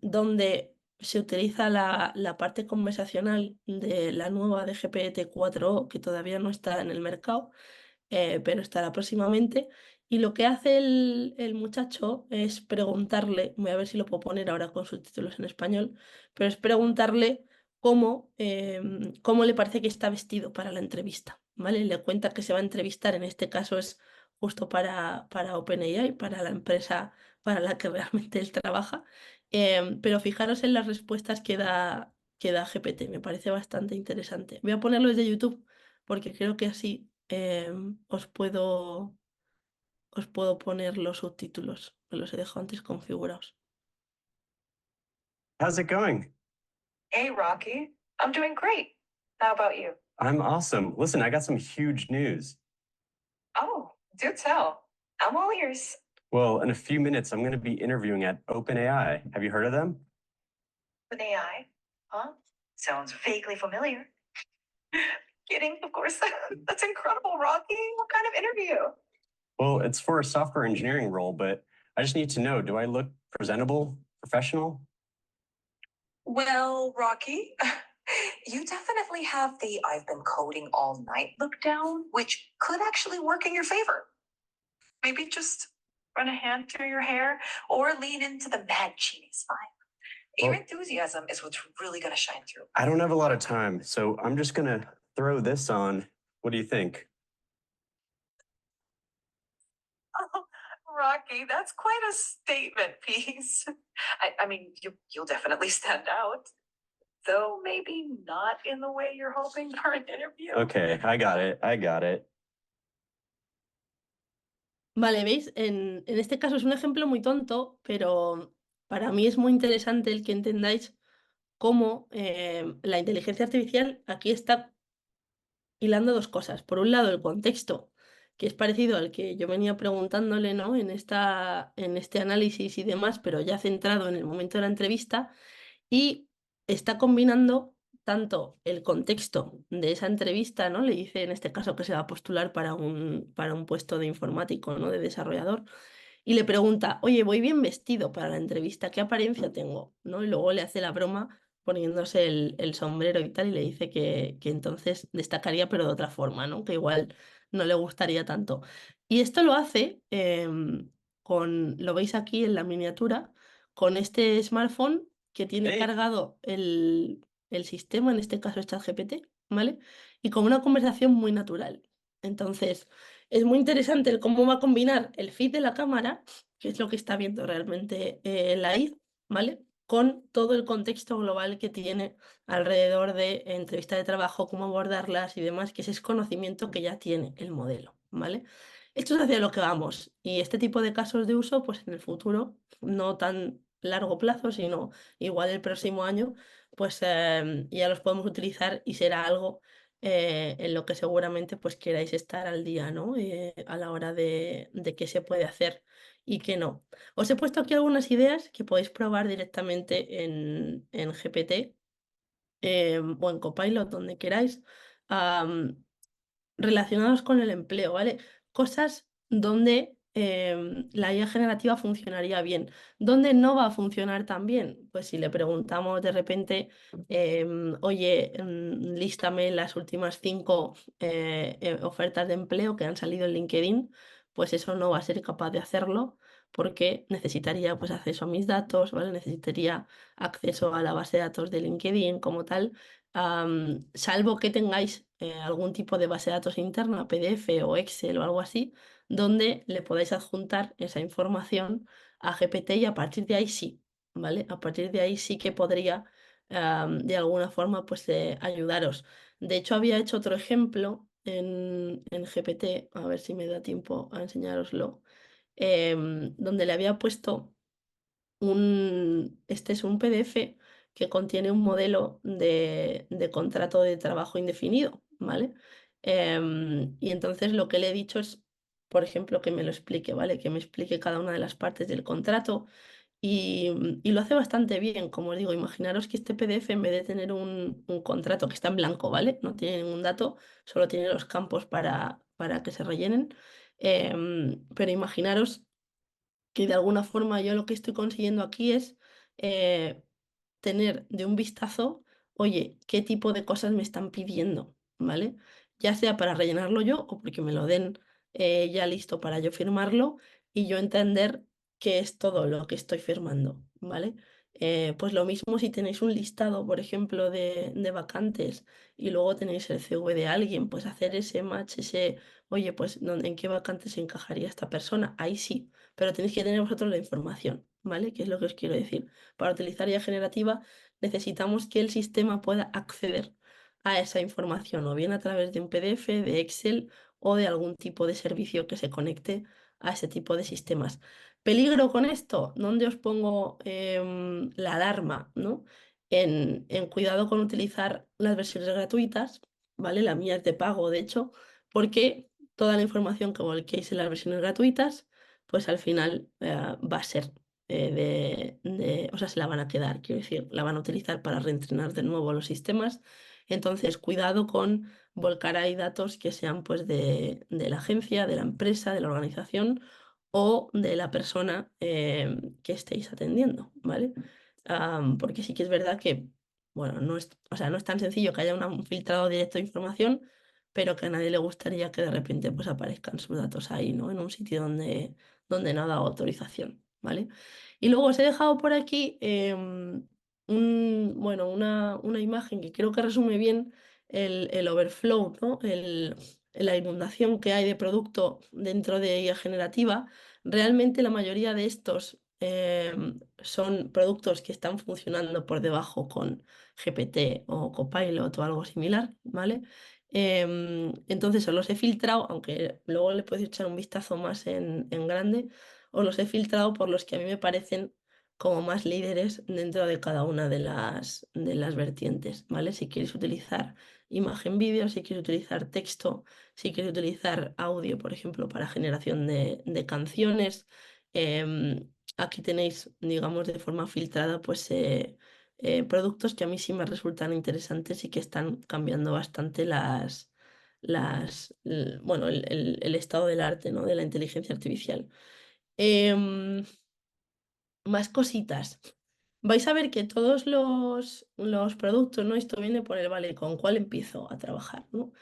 donde se utiliza la parte conversacional de la nueva de GPT-4o, que todavía no está en el mercado, pero estará próximamente. Y lo que hace el muchacho es preguntarle, voy a ver si lo puedo poner ahora con subtítulos en español, pero es preguntarle cómo le parece que está vestido para la entrevista, ¿vale? Le cuenta que se va a entrevistar, en este caso es justo para OpenAI, para la empresa para la que realmente él trabaja. Pero fijaros en las respuestas que da GPT, me parece bastante interesante. Voy a ponerlo desde YouTube porque creo que así os puedo poner los subtítulos, me los he dejado antes configurados. How's it going? Hey, Rocky. I'm doing great. How about you? I'm awesome. Listen, I got some huge news. Oh, do tell. I'm all ears. Well, in a few minutes, I'm going to be interviewing at OpenAI. Have you heard of them? With AI? Huh? Sounds vaguely familiar. Kidding, of course. That's incredible, Rocky. What kind of interview? Well, it's for a software engineering role, but I just need to know, do I look presentable, professional? Well, Rocky, you definitely have the I've been coding all night look down, which could actually work in your favor. Maybe just run a hand through your hair or lean into the mad genius vibe. Your Well, enthusiasm is what's really going to shine through. I don't have a lot of time, so I'm just going to throw this on. What do you think? Oh, Rocky, that's quite a statement piece. I mean, you'll definitely stand out, though maybe not in the way you're hoping for an interview. Okay, I got it. I got it. Vale, ¿veis? En este caso es un ejemplo muy tonto, pero para mí es muy interesante el que entendáis cómo la inteligencia artificial aquí está hilando dos cosas. Por un lado, el contexto que es parecido al que yo venía preguntándole, ¿no? En este análisis y demás, pero ya centrado en el momento de la entrevista, y está combinando tanto el contexto de esa entrevista, ¿no? Le dice en este caso que se va a postular para un puesto de informático, ¿no? De desarrollador, y le pregunta, oye, voy bien vestido para la entrevista, ¿qué apariencia tengo? ¿No? Y luego le hace la broma poniéndose el sombrero y tal, y le dice que entonces destacaría, pero de otra forma, ¿no? Que igual no le gustaría tanto. Y esto lo hace lo veis aquí en la miniatura, con este smartphone que tiene Hey. cargado el sistema, en este caso es ChatGPT, ¿vale? Y con una conversación muy natural. Entonces, es muy interesante el cómo va a combinar el feed de la cámara, que es lo que está viendo realmente la IA, ¿vale? Con todo el contexto global que tiene alrededor de entrevistas de trabajo, cómo abordarlas y demás, que ese es conocimiento que ya tiene el modelo, ¿vale? Esto es hacia lo que vamos. Y este tipo de casos de uso, pues en el futuro, no tan largo plazo, sino igual el próximo año, pues ya los podemos utilizar y será algo en lo que seguramente pues queráis estar al día, ¿no? A la hora de qué se puede hacer y qué no. Os he puesto aquí algunas ideas que podéis probar directamente en GPT o en Copilot, donde queráis, relacionados con el empleo, ¿vale? Cosas donde la IA generativa funcionaría bien. ¿Dónde no va a funcionar tan bien? Pues si le preguntamos de repente, oye, lístame las últimas 5 ofertas de empleo que han salido en LinkedIn, pues eso no va a ser capaz de hacerlo porque necesitaría pues acceso a mis datos, ¿vale? Necesitaría acceso a la base de datos de LinkedIn como tal, salvo que tengáis algún tipo de base de datos interna, PDF o Excel o algo así, donde le podáis adjuntar esa información a GPT y a partir de ahí sí, ¿vale? A partir de ahí sí que podría de alguna forma pues ayudaros. De hecho, había hecho otro ejemplo en GPT, a ver si me da tiempo a enseñároslo, donde le había puesto este es un PDF que contiene un modelo de contrato de trabajo indefinido, ¿vale? Y entonces lo que le he dicho es, por ejemplo, que me lo explique, ¿vale? Que me explique cada una de las partes del contrato y lo hace bastante bien. Como os digo, imaginaros que este PDF, en vez de tener un contrato que está en blanco, ¿vale? No tiene ningún dato, solo tiene los campos para que se rellenen. Pero imaginaros que de alguna forma yo lo que estoy consiguiendo aquí es eh, tener de un vistazo, oye, qué tipo de cosas me están pidiendo, ¿vale? Ya sea para rellenarlo yo o porque me lo den ya listo para yo firmarlo y yo entender qué es todo lo que estoy firmando, ¿vale? Pues lo mismo si tenéis un listado, por ejemplo, de vacantes y luego tenéis el CV de alguien, pues hacer ese match, oye, pues ¿en qué vacante se encajaría esta persona? Ahí sí, pero tenéis que tener vosotros la información, ¿vale? ¿Qué es lo que os quiero decir? Para utilizar IA generativa necesitamos que el sistema pueda acceder a esa información, o bien a través de un PDF, de Excel o de algún tipo de servicio que se conecte a ese tipo de sistemas. ¿Peligro con esto? ¿Dónde os pongo la alarma, ¿no? En cuidado con utilizar las versiones gratuitas, ¿vale? La mía es de pago, de hecho, porque toda la información que volquéis en las versiones gratuitas, pues al final va a ser o sea, se la van a quedar, quiero decir, la van a utilizar para reentrenar de nuevo los sistemas. Entonces, cuidado con volcar ahí datos que sean pues de la agencia, de la empresa, de la organización o de la persona que estéis atendiendo, ¿vale? Porque sí que es verdad que, bueno, o sea, no es tan sencillo que haya un filtrado directo de información, pero que a nadie le gustaría que de repente pues aparezcan sus datos ahí, ¿no? En un sitio donde no ha dado autorización, ¿vale? Y luego os he dejado por aquí bueno, una imagen que creo que resume bien el overflow, ¿no? La inundación que hay de producto dentro de IA generativa. Realmente la mayoría de estos son productos que están funcionando por debajo con GPT o Copilot o algo similar, ¿vale? Entonces os los he filtrado, aunque luego le podéis echar un vistazo más en grande, os los he filtrado por los que a mí me parecen como más líderes dentro de cada una de las vertientes, ¿vale? Si quieres utilizar imagen, vídeo, si quieres utilizar texto, si quieres utilizar audio, por ejemplo, para generación de canciones. Aquí tenéis, digamos, de forma filtrada, pues productos que a mí sí me resultan interesantes y que están cambiando bastante bueno, el estado del arte, ¿no? De la inteligencia artificial. Em, Más cositas. Vais a ver que todos los productos, ¿no? Esto viene por el vale, ¿con cuál empiezo a trabajar, ¿no?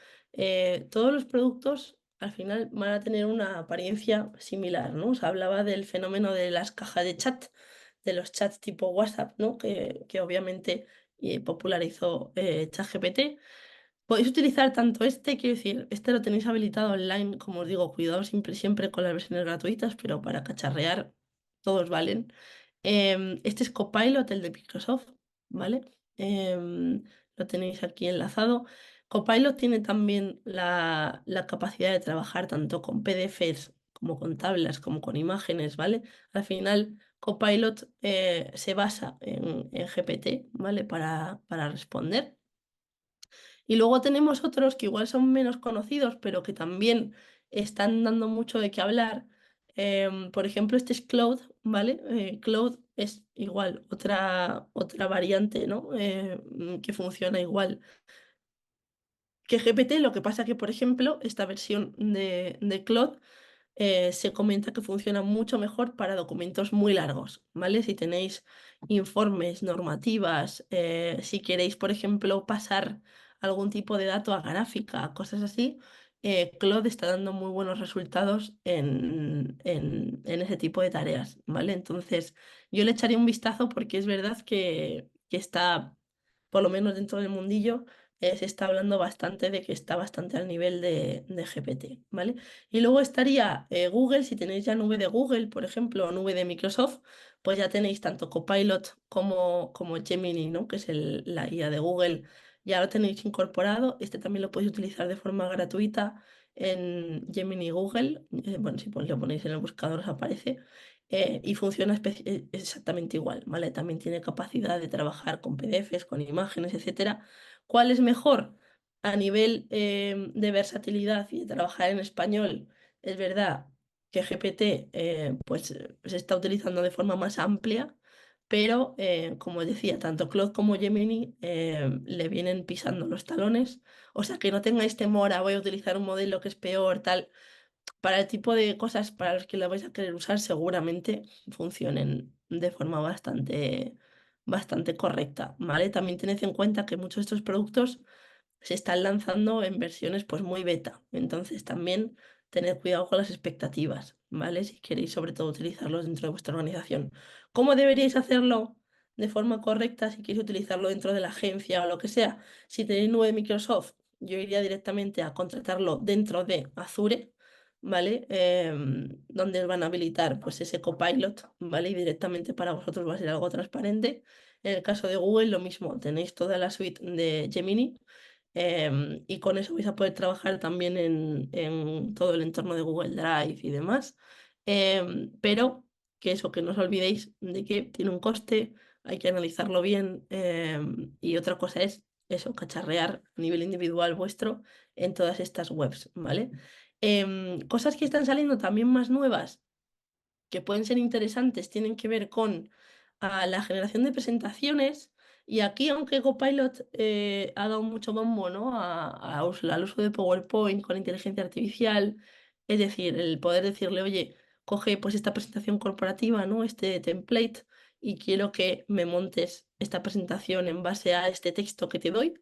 Todos los productos al final van a tener una apariencia similar, ¿no? Os hablaba del fenómeno de las cajas de chat, de los chats tipo WhatsApp, ¿no? Que obviamente popularizó ChatGPT. Podéis utilizar tanto quiero decir, este lo tenéis habilitado online, como os digo, cuidado siempre con las versiones gratuitas, pero para cacharrear todos valen. Este es Copilot, el de Microsoft, ¿vale? Lo tenéis aquí enlazado. Copilot tiene también la capacidad de trabajar tanto con PDFs como con tablas, como con imágenes, ¿vale? Al final, Copilot se basa en GPT, ¿vale? Para responder. Y luego tenemos otros que igual son menos conocidos, pero que también están dando mucho de qué hablar. Por ejemplo, este es Claude, ¿vale? Claude es igual, otra variante, ¿no? Que funciona igual que GPT, lo que pasa que, por ejemplo, esta versión de Claude se comenta que funciona mucho mejor para documentos muy largos, ¿vale? Si tenéis informes, normativas, si queréis, por ejemplo, pasar algún tipo de dato a gráfica, cosas así, Claude está dando muy buenos resultados en ese tipo de tareas, ¿vale? Entonces, yo le echaría un vistazo porque es verdad que está, por lo menos dentro del mundillo, se está hablando bastante de que está bastante al nivel de GPT, ¿vale? Y luego estaría Google, si tenéis ya nube de Google, por ejemplo, o nube de Microsoft, pues ya tenéis tanto Copilot como Gemini, ¿no? Que es la IA de Google, ya lo tenéis incorporado. Este también lo podéis utilizar de forma gratuita en Gemini Google. Bueno, si lo ponéis en el buscador os aparece. Y funciona exactamente igual, ¿vale? También tiene capacidad de trabajar con PDFs, con imágenes, etcétera. ¿Cuál es mejor? A nivel de versatilidad y de trabajar en español, es verdad que GPT pues, se está utilizando de forma más amplia, pero como decía, tanto Claude como Gemini le vienen pisando los talones. O sea, que no tengáis temor a voy a utilizar un modelo que es peor, tal. Para el tipo de cosas para los que la vais a querer usar, seguramente funcionen de forma bastante correcta, ¿vale? También tened en cuenta que muchos de estos productos se están lanzando en versiones pues muy beta. Entonces también tened cuidado con las expectativas, ¿vale? Si queréis sobre todo utilizarlos dentro de vuestra organización. ¿Cómo deberíais hacerlo de forma correcta si queréis utilizarlo dentro de la agencia o lo que sea? Si tenéis nube de Microsoft, yo iría directamente a contratarlo dentro de Azure, ¿vale? Donde os van a habilitar pues ese Copilot, ¿vale? Y directamente para vosotros va a ser algo transparente. En el caso de Google, lo mismo, tenéis toda la suite de Gemini. Y con eso vais a poder trabajar también en todo el entorno de Google Drive y demás. Pero que no os olvidéis de que tiene un coste, hay que analizarlo bien. Y otra cosa es eso, cacharrear a nivel individual vuestro en todas estas webs, ¿vale? Cosas que están saliendo también más nuevas, que pueden ser interesantes, tienen que ver con la generación de presentaciones. Y aquí, aunque Copilot ha dado mucho bombo, ¿no? Al uso de PowerPoint con inteligencia artificial, es decir, el poder decirle, oye, coge pues esta presentación corporativa, ¿no? Este template, y quiero que me montes esta presentación en base a este texto que te doy,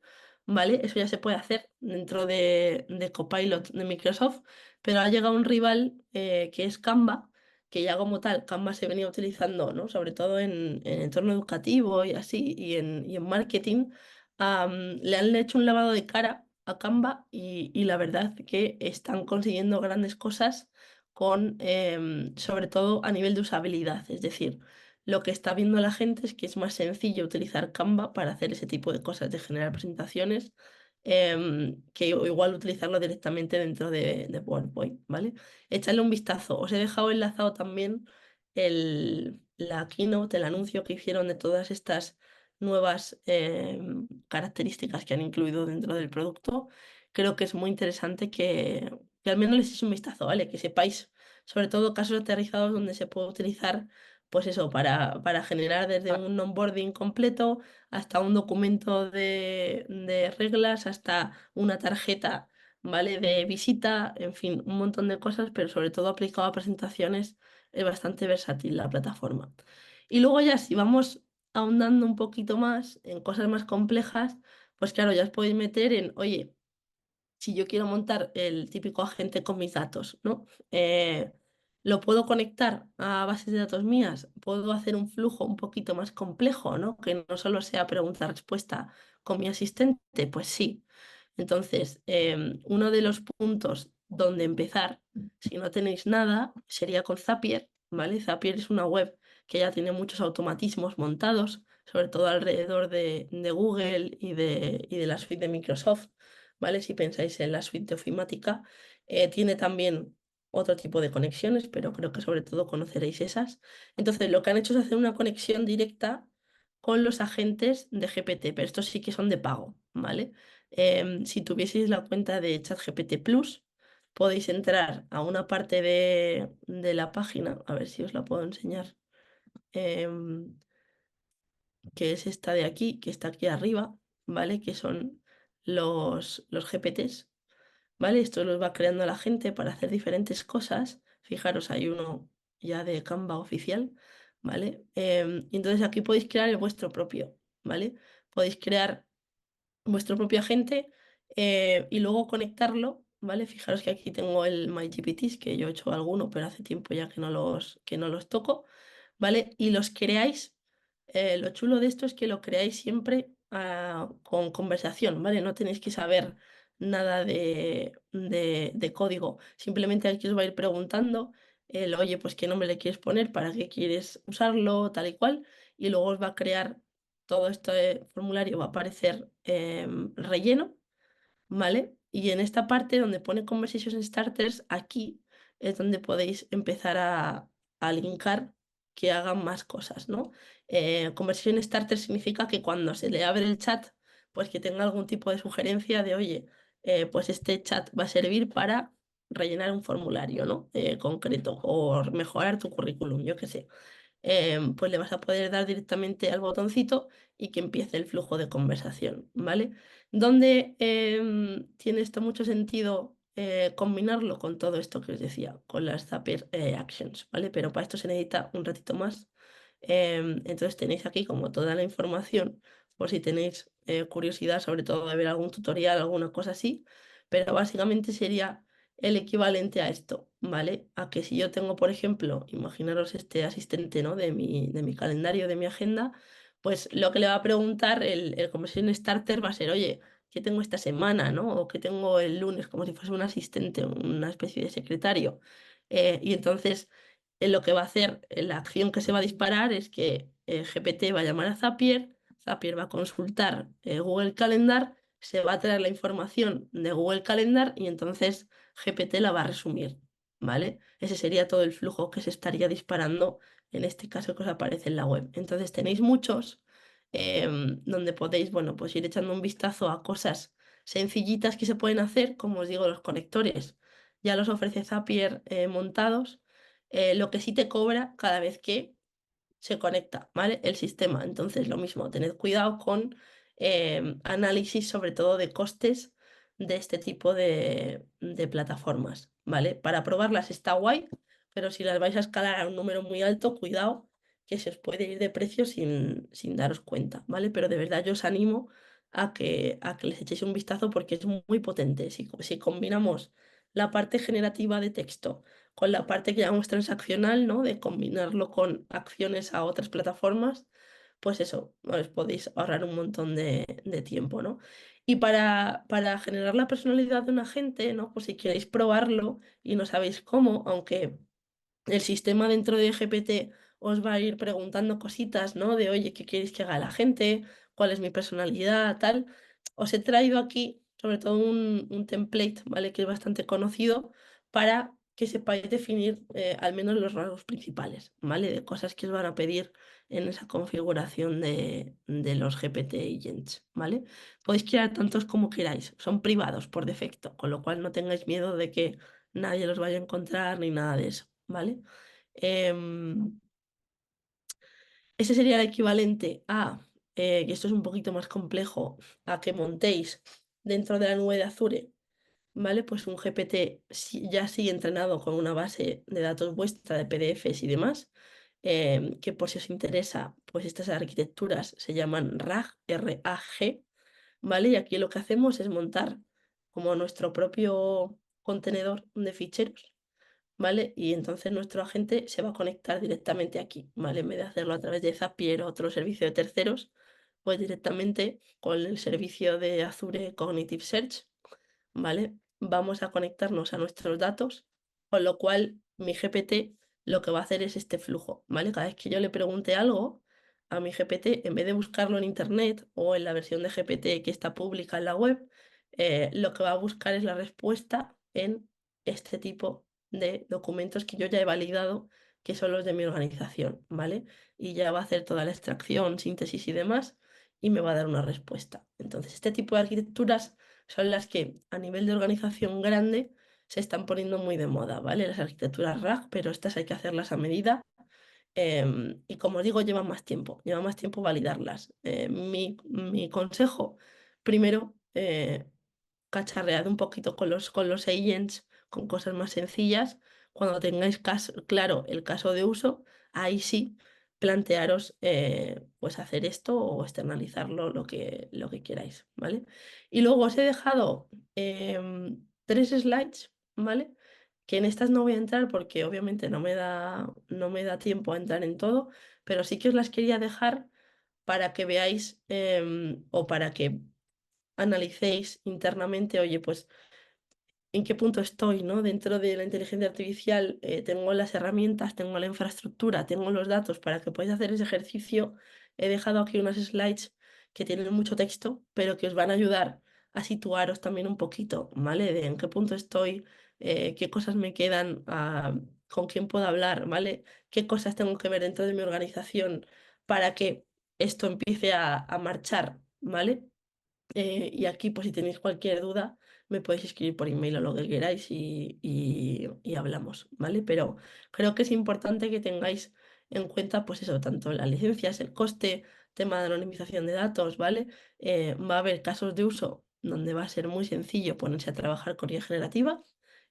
¿vale? Eso ya se puede hacer dentro de Copilot de Microsoft, pero ha llegado un rival que es Canva, que ya como tal Canva se venía utilizando, ¿no? Sobre todo en entorno educativo y así, y en marketing. Le han hecho un lavado de cara a Canva y la verdad que están consiguiendo grandes cosas sobre todo a nivel de usabilidad. Es decir, lo que está viendo la gente es que es más sencillo utilizar Canva para hacer ese tipo de cosas, de generar presentaciones, que igual utilizarlo directamente dentro de PowerPoint, ¿vale? Echadle un vistazo. Os he dejado enlazado también la keynote, el anuncio que hicieron de todas estas nuevas características que han incluido dentro del producto. Creo que es muy interesante que al menos les echéis un vistazo, ¿vale? Que sepáis, sobre todo casos aterrizados donde se puede utilizar, pues eso, para generar desde un onboarding completo hasta un documento de reglas, hasta una tarjeta, ¿vale? De visita, en fin, un montón de cosas, pero sobre todo aplicado a presentaciones es bastante versátil la plataforma. Y luego ya si vamos ahondando un poquito más en cosas más complejas, pues claro, ya os podéis meter en, oye, si yo quiero montar el típico agente con mis datos, ¿no? ¿Lo puedo conectar a bases de datos mías? ¿Puedo hacer un flujo un poquito más complejo, ¿no? Que no solo sea pregunta-respuesta con mi asistente. Pues sí. Entonces, uno de los puntos donde empezar, si no tenéis nada, sería con Zapier, ¿vale? Zapier es una web que ya tiene muchos automatismos montados, sobre todo alrededor de Google y de la suite de Microsoft, ¿vale? Si pensáis en la suite de ofimática, tiene también otro tipo de conexiones, pero creo que sobre todo conoceréis esas. Entonces, lo que han hecho es hacer una conexión directa con los agentes de GPT, pero estos sí que son de pago, ¿vale? Si tuvieseis la cuenta de ChatGPT Plus, podéis entrar a una parte de la página, a ver si os la puedo enseñar, em, que es esta de aquí, que está aquí arriba, ¿vale? Que son los GPTs, ¿vale? Esto los va creando la gente para hacer diferentes cosas. Fijaros, hay uno ya de Canva oficial, ¿vale? Y entonces aquí podéis crear el vuestro propio, ¿vale? Podéis crear vuestro propio agente y luego conectarlo, ¿vale? Fijaros que aquí tengo el MyGPTs, que yo he hecho alguno, pero hace tiempo ya que no los toco, ¿vale? Y los creáis, lo chulo de esto es que lo creáis siempre con conversación, ¿vale? No tenéis que saber nada de código, simplemente aquí os va a ir preguntando oye, pues qué nombre le quieres poner, para qué quieres usarlo, tal y cual, y luego os va a crear todo este formulario, va a aparecer relleno, ¿vale? Y en esta parte donde pone Conversation Starters, aquí es donde podéis empezar a linkar que hagan más cosas, ¿no? Conversation Starter significa que cuando se le abre el chat, pues que tenga algún tipo de sugerencia de, oye, pues este chat va a servir para rellenar un formulario, ¿no? Concreto o mejorar tu currículum, yo qué sé. Pues le vas a poder dar directamente al botoncito y que empiece el flujo de conversación, ¿vale? Donde tiene esto mucho sentido combinarlo con todo esto que os decía, con las Zapier Actions, ¿vale? Pero para esto se necesita un ratito más. Entonces tenéis aquí como toda la información, por si tenéis curiosidad, sobre todo de ver algún tutorial, alguna cosa así, pero básicamente sería el equivalente a esto, ¿vale? A que si yo tengo, por ejemplo, imaginaros este asistente, ¿no? de mi calendario, de mi agenda, pues lo que le va a preguntar el Conversation Starter va a ser, oye, ¿qué tengo esta semana, ¿no? O ¿qué tengo el lunes? Como si fuese un asistente, una especie de secretario. Y entonces lo que va a hacer, la acción que se va a disparar es que GPT va a llamar a Zapier, Zapier va a consultar Google Calendar, se va a traer la información de Google Calendar y entonces GPT la va a resumir, ¿vale? Ese sería todo el flujo que se estaría disparando en este caso que os aparece en la web. Entonces tenéis muchos donde podéis, bueno, pues ir echando un vistazo a cosas sencillitas que se pueden hacer, como os digo, los conectores. Ya los ofrece Zapier montados. Lo que sí te cobra cada vez que se conecta, ¿vale? El sistema. Entonces, lo mismo, tened cuidado con análisis, sobre todo de costes de este tipo de plataformas, ¿vale? Para probarlas está guay, pero si las vais a escalar a un número muy alto, cuidado, que se os puede ir de precio sin daros cuenta, ¿vale? Pero de verdad yo os animo a que les echéis un vistazo porque es muy potente. Si combinamos la parte generativa de texto con la parte que llamamos transaccional, ¿no? De combinarlo con acciones a otras plataformas, pues eso, os podéis ahorrar un montón de tiempo, ¿no? Y para generar la personalidad de un agente, ¿no? Pues si queréis probarlo y no sabéis cómo, aunque el sistema dentro de GPT os va a ir preguntando cositas, ¿no? De, oye, ¿qué queréis que haga la gente? ¿Cuál es mi personalidad? Tal. Os he traído aquí, sobre todo, un template, ¿vale? Que es bastante conocido para que sepáis definir al menos los rasgos principales, ¿vale? De cosas que os van a pedir en esa configuración de los GPT agents, ¿vale? Podéis crear tantos como queráis, son privados por defecto, con lo cual no tengáis miedo de que nadie los vaya a encontrar ni nada de eso, ¿vale? Ese sería el equivalente a, que esto es un poquito más complejo, a que montéis dentro de la nube de Azure, ¿vale? Pues un GPT ya sí entrenado con una base de datos vuestra de PDFs y demás, que por si os interesa, pues estas arquitecturas se llaman RAG, R-A-G, ¿vale? Y aquí lo que hacemos es montar como nuestro propio contenedor de ficheros, ¿vale? Y entonces nuestro agente se va a conectar directamente aquí, ¿vale? En vez de hacerlo a través de Zapier o otro servicio de terceros, pues directamente con el servicio de Azure Cognitive Search, ¿vale? Vamos a conectarnos a nuestros datos, con lo cual mi GPT lo que va a hacer es este flujo, ¿vale? Cada vez que yo le pregunte algo a mi GPT, en vez de buscarlo en internet o en la versión de GPT que está pública en la web, lo que va a buscar es la respuesta en este tipo de documentos que yo ya he validado que son los de mi organización, ¿vale? Y ya va a hacer toda la extracción, síntesis y demás, y me va a dar una respuesta. Entonces, este tipo de arquitecturas son las que a nivel de organización grande se están poniendo muy de moda, ¿vale? Las arquitecturas RAG, pero estas hay que hacerlas a medida. Y como digo, lleva más tiempo validarlas. Mi consejo, primero, cacharread un poquito con los agents, con cosas más sencillas. Cuando tengáis claro el caso de uso, ahí sí plantearos pues hacer esto o externalizarlo lo que queráis, ¿vale? Y luego os he dejado 3 slides, ¿vale? Que en estas no voy a entrar porque obviamente no me da tiempo a entrar en todo, pero sí que os las quería dejar para que veáis o para que analicéis internamente, oye, pues en qué punto estoy, ¿no? Dentro de la inteligencia artificial, tengo las herramientas, tengo la infraestructura, tengo los datos para que podáis hacer ese ejercicio. He dejado aquí unas slides que tienen mucho texto, pero que os van a ayudar a situaros también un poquito, ¿vale? De en qué punto estoy, qué cosas me quedan, con quién puedo hablar, ¿vale? Qué cosas tengo que ver dentro de mi organización para que esto empiece a marchar, ¿vale? Y aquí, pues si tenéis cualquier duda, me podéis escribir por email o lo que queráis y hablamos, ¿vale? Pero creo que es importante que tengáis en cuenta, pues eso, tanto las licencias, el coste, tema de anonimización de datos, ¿vale? Va a haber casos de uso donde va a ser muy sencillo ponerse a trabajar con IA generativa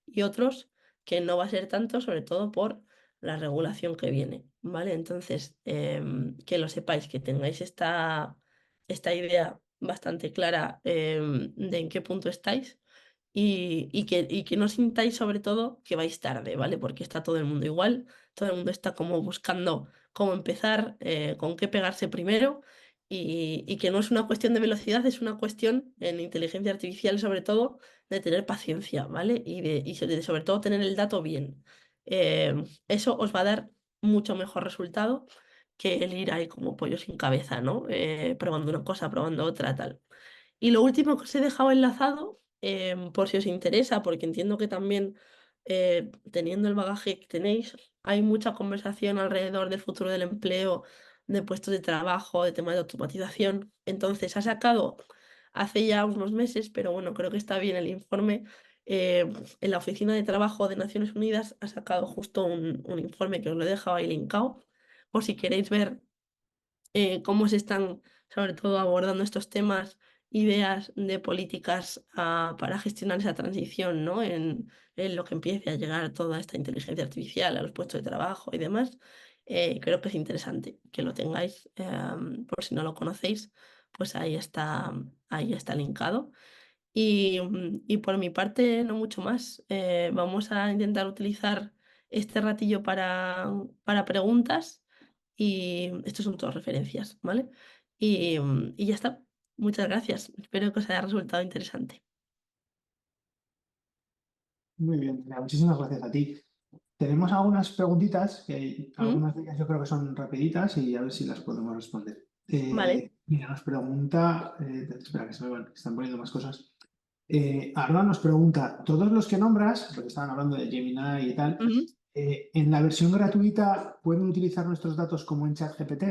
y otros que no va a ser tanto, sobre todo por la regulación que viene, ¿vale? Entonces, que lo sepáis, que tengáis esta idea bastante clara de en qué punto estáis y que no sintáis sobre todo que vais tarde, ¿vale? Porque está todo el mundo igual, todo el mundo está como buscando cómo empezar, con qué pegarse primero y que no es una cuestión de velocidad, es una cuestión en inteligencia artificial sobre todo de tener paciencia, ¿vale? De sobre todo tener el dato bien. Eso os va a dar mucho mejor resultado que el ir ahí como pollo sin cabeza, ¿no? Probando una cosa, probando otra, tal. Y lo último que os he dejado enlazado, por si os interesa, porque entiendo que también teniendo el bagaje que tenéis, hay mucha conversación alrededor del futuro del empleo, de puestos de trabajo, de temas de automatización. Entonces, ha sacado hace ya unos meses, pero bueno, creo que está bien el informe. En la Oficina de Trabajo de Naciones Unidas ha sacado justo un informe que os lo he dejado ahí linkado, por si queréis ver cómo se están, sobre todo, abordando estos temas, ideas de políticas para gestionar esa transición, ¿no? En lo que empiece a llegar toda esta inteligencia artificial a los puestos de trabajo y demás. Creo que es interesante que lo tengáis, por si no lo conocéis, pues ahí está linkado. Y por mi parte, no mucho más. Vamos a intentar utilizar este ratillo para preguntas y estos son todas referencias, ¿vale? Y ya está. Muchas gracias. Espero que os haya resultado interesante. Muy bien, mira, muchísimas gracias a ti. Tenemos algunas preguntitas, que algunas de ellas yo creo que son rapiditas y a ver si las podemos responder. Vale. Mira, nos pregunta, espera que se me van, que están poniendo más cosas. Arda nos pregunta, todos los que nombras, porque estaban hablando de Gemini y tal, Ujú. ¿en la versión gratuita pueden utilizar nuestros datos como en ChatGPT?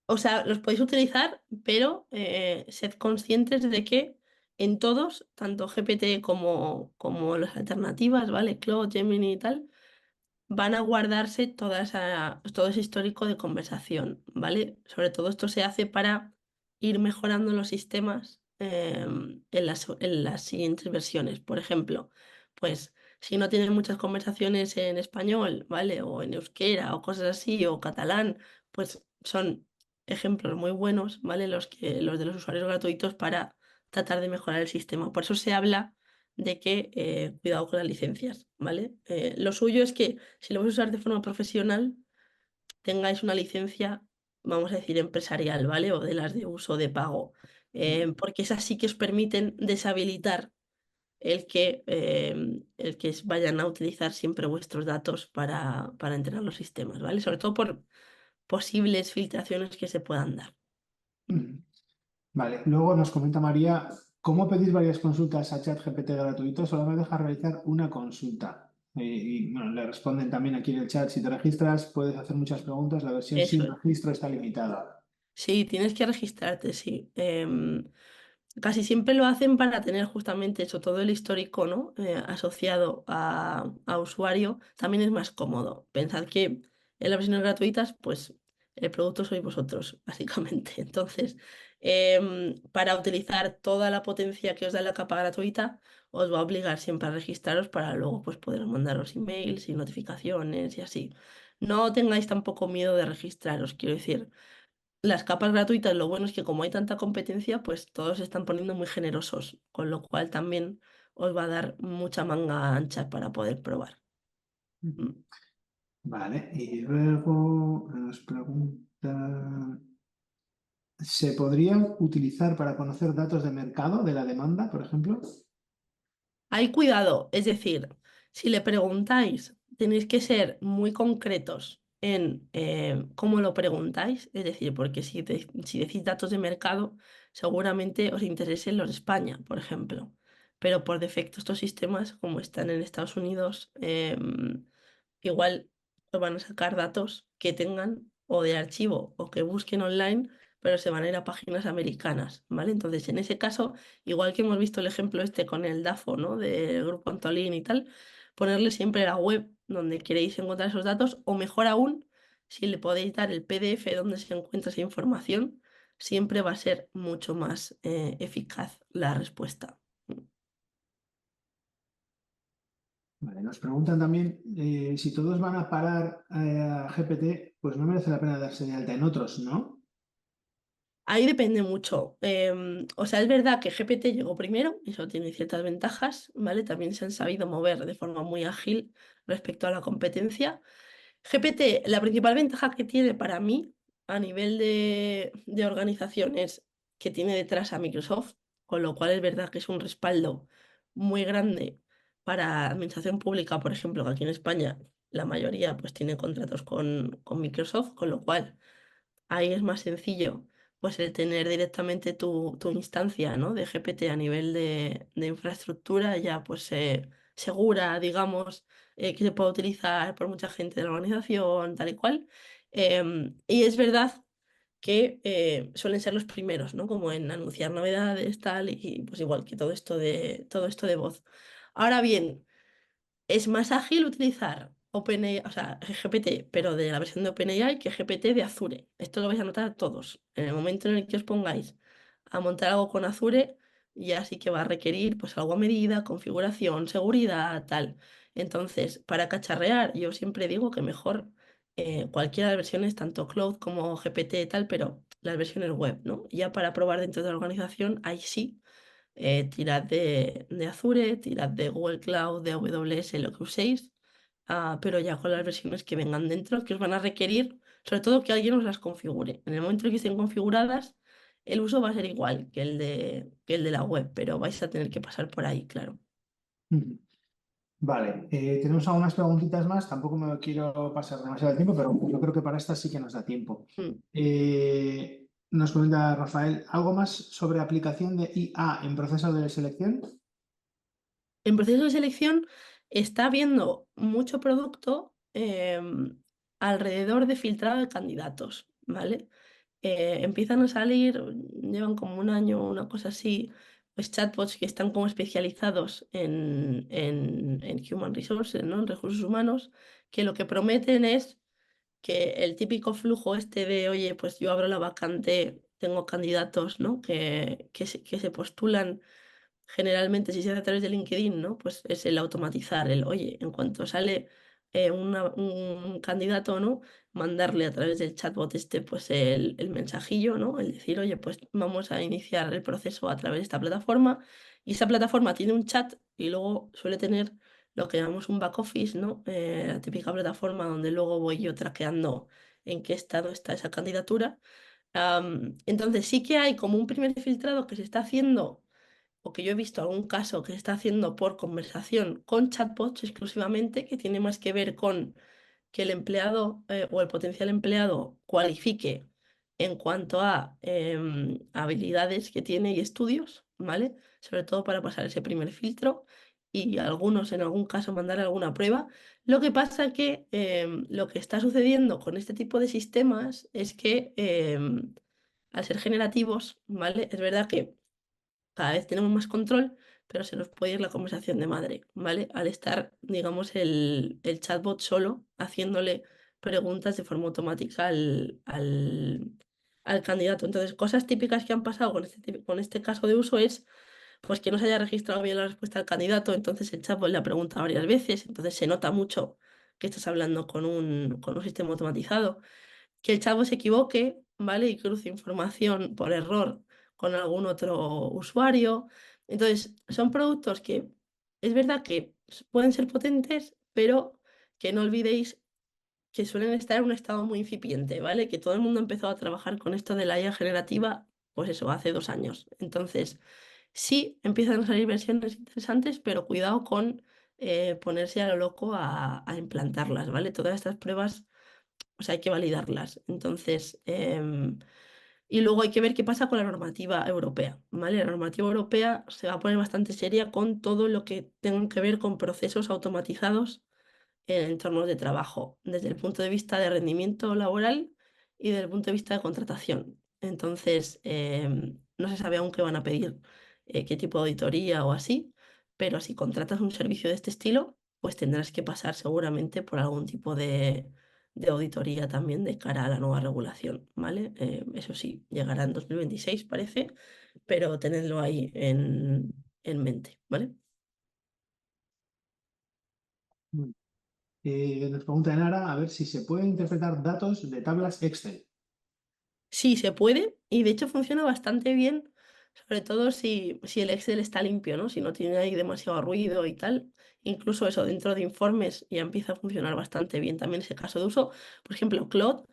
O sea, los podéis utilizar, pero sed conscientes de que en todos, tanto GPT como las alternativas, ¿vale? Claude, Gemini y tal, van a guardarse todo ese histórico de conversación, ¿vale? Sobre todo esto se hace para ir mejorando los sistemas en las siguientes versiones. Por ejemplo, pues si no tienen muchas conversaciones en español, ¿vale? O en euskera o cosas así, o catalán, pues son ejemplos muy buenos, ¿vale? Los de los usuarios gratuitos para tratar de mejorar el sistema. Por eso se habla de que cuidado con las licencias, ¿vale? Lo suyo es que si lo vais a usar de forma profesional, tengáis una licencia, vamos a decir, empresarial, ¿vale? O de las de uso de pago, porque esas sí que os permiten deshabilitar el que vayan a utilizar siempre vuestros datos para entrenar los sistemas, ¿vale? Sobre todo por posibles filtraciones que se puedan dar. Vale, luego nos comenta María, ¿cómo pedís varias consultas a ChatGPT gratuito? Solo me deja realizar una consulta. Y bueno, le responden también aquí en el chat, si te registras puedes hacer muchas preguntas, la versión Eso sin es. registro está limitada. Sí, tienes que registrarte, sí. Casi siempre lo hacen para tener justamente eso, todo el histórico, ¿no? Asociado a usuario, también es más cómodo. Pensad que en las versiones gratuitas, pues el producto sois vosotros, básicamente. Entonces, para utilizar toda la potencia que os da la capa gratuita, os va a obligar siempre a registraros para luego pues, poder mandaros emails y notificaciones y así. No tengáis tampoco miedo de registraros, quiero decir. Las capas gratuitas, lo bueno es que como hay tanta competencia, pues todos se están poniendo muy generosos, con lo cual también os va a dar mucha manga ancha para poder probar. Mm. Vale, y luego nos pregunta, ¿se podría utilizar para conocer datos de mercado de la demanda, por ejemplo? Hay cuidado, es decir, si le preguntáis, tenéis que ser muy concretos en cómo lo preguntáis, es decir, porque si decís datos de mercado, seguramente os interesen los de España, por ejemplo, pero por defecto estos sistemas, como están en Estados Unidos, igual os van a sacar datos que tengan o de archivo o que busquen online, pero se van a ir a páginas americanas, ¿vale? Entonces, en ese caso, igual que hemos visto el ejemplo este con el DAFO, ¿no? Del grupo Antolín y tal, ponerle siempre la web donde queréis encontrar esos datos, o mejor aún, si le podéis dar el PDF donde se encuentra esa información, siempre va a ser mucho más eficaz la respuesta. Vale, nos preguntan también si todos van a parar a GPT, pues no merece la pena darse de alta en otros, ¿no? Ahí depende mucho. O sea, es verdad que GPT llegó primero, eso tiene ciertas ventajas, ¿vale? También se han sabido mover de forma muy ágil respecto a la competencia. GPT, la principal ventaja que tiene para mí a nivel de organización es que tiene detrás a Microsoft, con lo cual es verdad que es un respaldo muy grande para administración pública, por ejemplo, que aquí en España la mayoría pues tiene contratos con Microsoft, con lo cual ahí es más sencillo pues el tener directamente tu instancia, ¿no? de GPT a nivel de infraestructura ya pues segura, digamos, que se puede utilizar por mucha gente de la organización, tal y cual. Y es verdad que suelen ser los primeros, ¿no? Como en anunciar novedades, tal, y pues igual que todo esto de voz. Ahora bien, es más ágil utilizar OpenAI, o sea, GPT, pero de la versión de OpenAI que GPT de Azure. Esto lo vais a notar todos. En el momento en el que os pongáis a montar algo con Azure, ya sí que va a requerir pues algo a medida, configuración, seguridad, tal. Entonces, para cacharrear, yo siempre digo que mejor cualquiera de las versiones, tanto Cloud como GPT y tal, pero las versiones web, ¿no? Ya para probar dentro de la organización, ahí sí tirad de Azure, tirad de Google Cloud, de AWS, lo que uséis, pero ya con las versiones que vengan dentro, que os van a requerir, sobre todo que alguien os las configure. En el momento en que estén configuradas, el uso va a ser igual que el de la web, pero vais a tener que pasar por ahí, claro. Ujú. Vale, tenemos algunas preguntitas más, tampoco me quiero pasar demasiado el tiempo, pero yo creo que para estas sí que nos da tiempo. Mm. Nos comenta Rafael, ¿algo más sobre aplicación de IA en procesos de selección? En proceso de selección está habiendo mucho producto alrededor de filtrado de candidatos, ¿vale? Empiezan a salir, llevan como un año, una cosa así, pues chatbots que están como especializados en human resources, ¿no? En recursos humanos, que lo que prometen es que el típico flujo este de, oye, pues yo abro la vacante, tengo candidatos, ¿no? Que se postulan. Generalmente, si se hace a través de LinkedIn, ¿no? Pues es el automatizar, el, oye, en cuanto sale un candidato, ¿no? Mandarle a través del chatbot este, pues el mensajillo, ¿no? El decir, oye, pues vamos a iniciar el proceso a través de esta plataforma. Y esa plataforma tiene un chat y luego suele tener lo que llamamos un back office, ¿no? La típica plataforma donde luego voy yo traqueando en qué estado está esa candidatura. Entonces sí que hay como un primer filtrado que se está haciendo o que yo he visto algún caso que se está haciendo por conversación con chatbots exclusivamente, que tiene más que ver con que el empleado o el potencial empleado cualifique en cuanto a habilidades que tiene y estudios, ¿vale? Sobre todo para pasar ese primer filtro y algunos en algún caso mandar alguna prueba. Lo que pasa que lo que está sucediendo con este tipo de sistemas es que al ser generativos, ¿vale? Es verdad que cada vez tenemos más control, pero se nos puede ir la conversación de madre, ¿vale? Al estar, digamos, el chatbot solo haciéndole preguntas de forma automática al candidato. Entonces, cosas típicas que han pasado con este caso de uso es pues que no se haya registrado bien la respuesta al candidato, entonces el chatbot le ha preguntado varias veces, entonces se nota mucho que estás hablando con un sistema automatizado que el chavo se equivoque, ¿vale? Y cruce información por error con algún otro usuario. Entonces, son productos que es verdad que pueden ser potentes, pero que no olvidéis que suelen estar en un estado muy incipiente, ¿vale? Que todo el mundo empezó a trabajar con esto de la IA generativa, pues eso, hace 2 años. Entonces, sí, empiezan a salir versiones interesantes, pero cuidado con ponerse a lo loco a implantarlas, ¿vale? Todas estas pruebas o sea, hay que validarlas. Entonces, y luego hay que ver qué pasa con la normativa europea, ¿vale? La normativa europea se va a poner bastante seria con todo lo que tenga que ver con procesos automatizados en entornos de trabajo, desde el punto de vista de rendimiento laboral y desde el punto de vista de contratación. Entonces, no se sabe aún qué van a pedir, qué tipo de auditoría o así, pero si contratas un servicio de este estilo, pues tendrás que pasar seguramente por algún tipo de auditoría también de cara a la nueva regulación, ¿vale? Eso sí, llegará en 2026, parece, pero tenedlo ahí en mente, ¿vale? Nos pregunta Enara a ver si se pueden interpretar datos de tablas Excel. Sí, se puede y de hecho funciona bastante bien, sobre todo si el Excel está limpio, ¿no? Si no tiene ahí demasiado ruido y tal. Incluso eso dentro de informes ya empieza a funcionar bastante bien también ese caso de uso. Por ejemplo, Claude,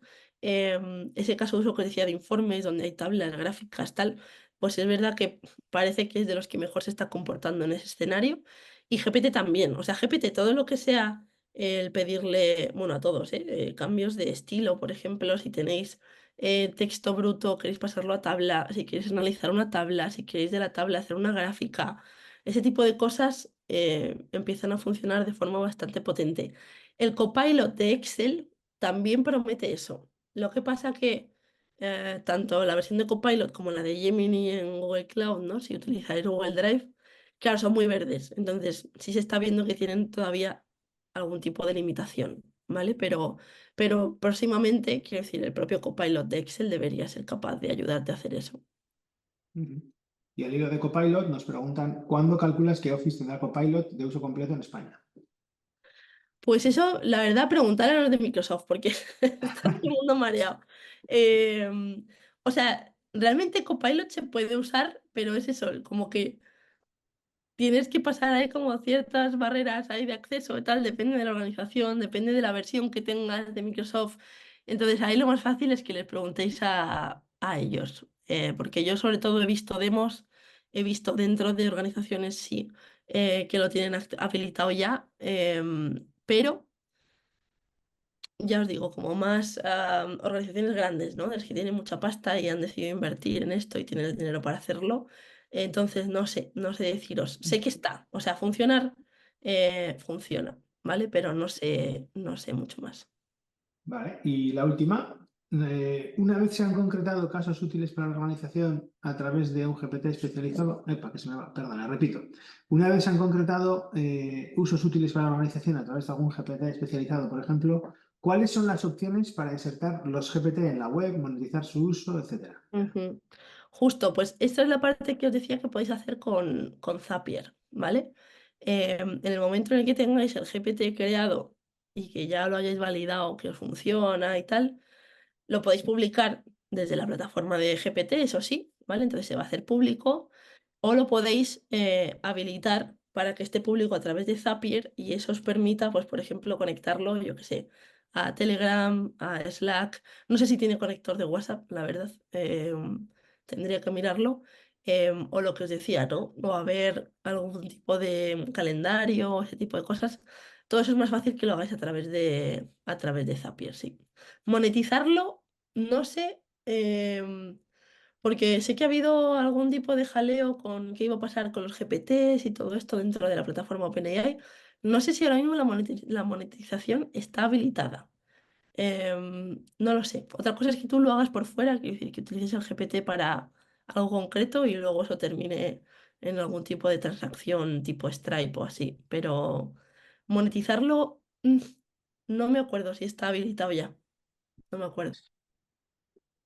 ese caso de uso que decía de informes donde hay tablas gráficas, tal, pues es verdad que parece que es de los que mejor se está comportando en ese escenario. Y GPT también, o sea, GPT, todo lo que sea el pedirle, bueno, a todos, cambios de estilo, por ejemplo, si tenéis texto bruto, queréis pasarlo a tabla, si queréis analizar una tabla, si queréis de la tabla hacer una gráfica, ese tipo de cosas empiezan a funcionar de forma bastante potente. El Copilot de Excel también promete eso. Lo que pasa que tanto la versión de Copilot como la de Gemini en Google Cloud, ¿no? Si utilizáis Google Drive, claro, son muy verdes. Entonces, sí se está viendo que tienen todavía algún tipo de limitación, ¿vale? Pero próximamente, quiero decir, el propio Copilot de Excel debería ser capaz de ayudarte a hacer eso. Y al hilo de Copilot nos preguntan ¿cuándo calculas que Office tendrá Copilot de uso completo en España? Pues eso, la verdad, preguntar a los de Microsoft, porque está todo el mundo mareado. O sea, realmente Copilot se puede usar, pero es eso, como que tienes que pasar ahí como ciertas barreras ahí de acceso y tal, depende de la organización, depende de la versión que tengas de Microsoft. Entonces ahí lo más fácil es que les preguntéis a ellos, porque yo sobre todo he visto demos, he visto dentro de organizaciones, sí, que lo tienen habilitado ya, pero ya os digo, como más organizaciones grandes, ¿no? De las que tienen mucha pasta y han decidido invertir en esto y tienen el dinero para hacerlo. Entonces, no sé deciros. Sé que está, o sea, funcionar funciona, ¿vale? Pero no sé mucho más. Vale, y la última, una vez se han concretado casos útiles para la organización a través de un GPT especializado, que se me va, perdona, repito, una vez se han concretado usos útiles para la organización a través de algún GPT especializado, por ejemplo, ¿cuáles son las opciones para insertar los GPT en la web, monetizar su uso, etcétera? Ujú. Justo, pues esta es la parte que os decía que podéis hacer con Zapier, ¿vale? En el momento en el que tengáis el GPT creado y que ya lo hayáis validado, que os funciona y tal, lo podéis publicar desde la plataforma de GPT, eso sí, ¿vale? Entonces se va a hacer público o lo podéis habilitar para que esté público a través de Zapier y eso os permita, pues, por ejemplo, conectarlo, yo qué sé, a Telegram, a Slack. No sé si tiene conector de WhatsApp, la verdad. Tendría que mirarlo. O lo que os decía, ¿no? O a ver algún tipo de calendario, ese tipo de cosas. Todo eso es más fácil que lo hagáis a través de Zapier, sí. Monetizarlo, no sé. Porque sé que ha habido algún tipo de jaleo con qué iba a pasar con los GPTs y todo esto dentro de la plataforma OpenAI. No sé si ahora mismo la monetización está habilitada. No lo sé. Otra cosa es que tú lo hagas por fuera, quiero decir, que utilices el GPT para algo concreto y luego eso termine en algún tipo de transacción tipo Stripe o así. Pero monetizarlo, no me acuerdo si está habilitado ya. No me acuerdo.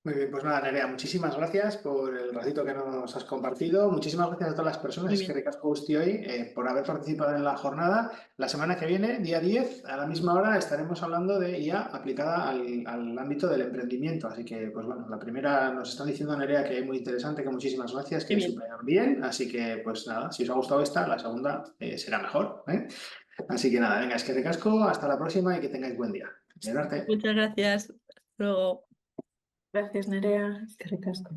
Muy bien, pues nada, Nerea, muchísimas gracias por el ratito que nos has compartido. Muchísimas gracias a todas las personas, Muy es que bien. ricasco Gusti hoy, por haber participado en la jornada. La semana que viene, día 10, a la misma hora, estaremos hablando de IA aplicada al ámbito del emprendimiento. Así que, pues bueno, la primera nos están diciendo, Nerea, que es muy interesante, que muchísimas gracias, Muy que es bien. súper bien. Así que, pues nada, si os ha gustado esta, la segunda será mejor, ¿eh? Así que nada, venga, es que ricasco, hasta la próxima y que tengáis buen día. Del arte. Muchas gracias. Hasta luego. Gracias, Nerea. Qué ricasco.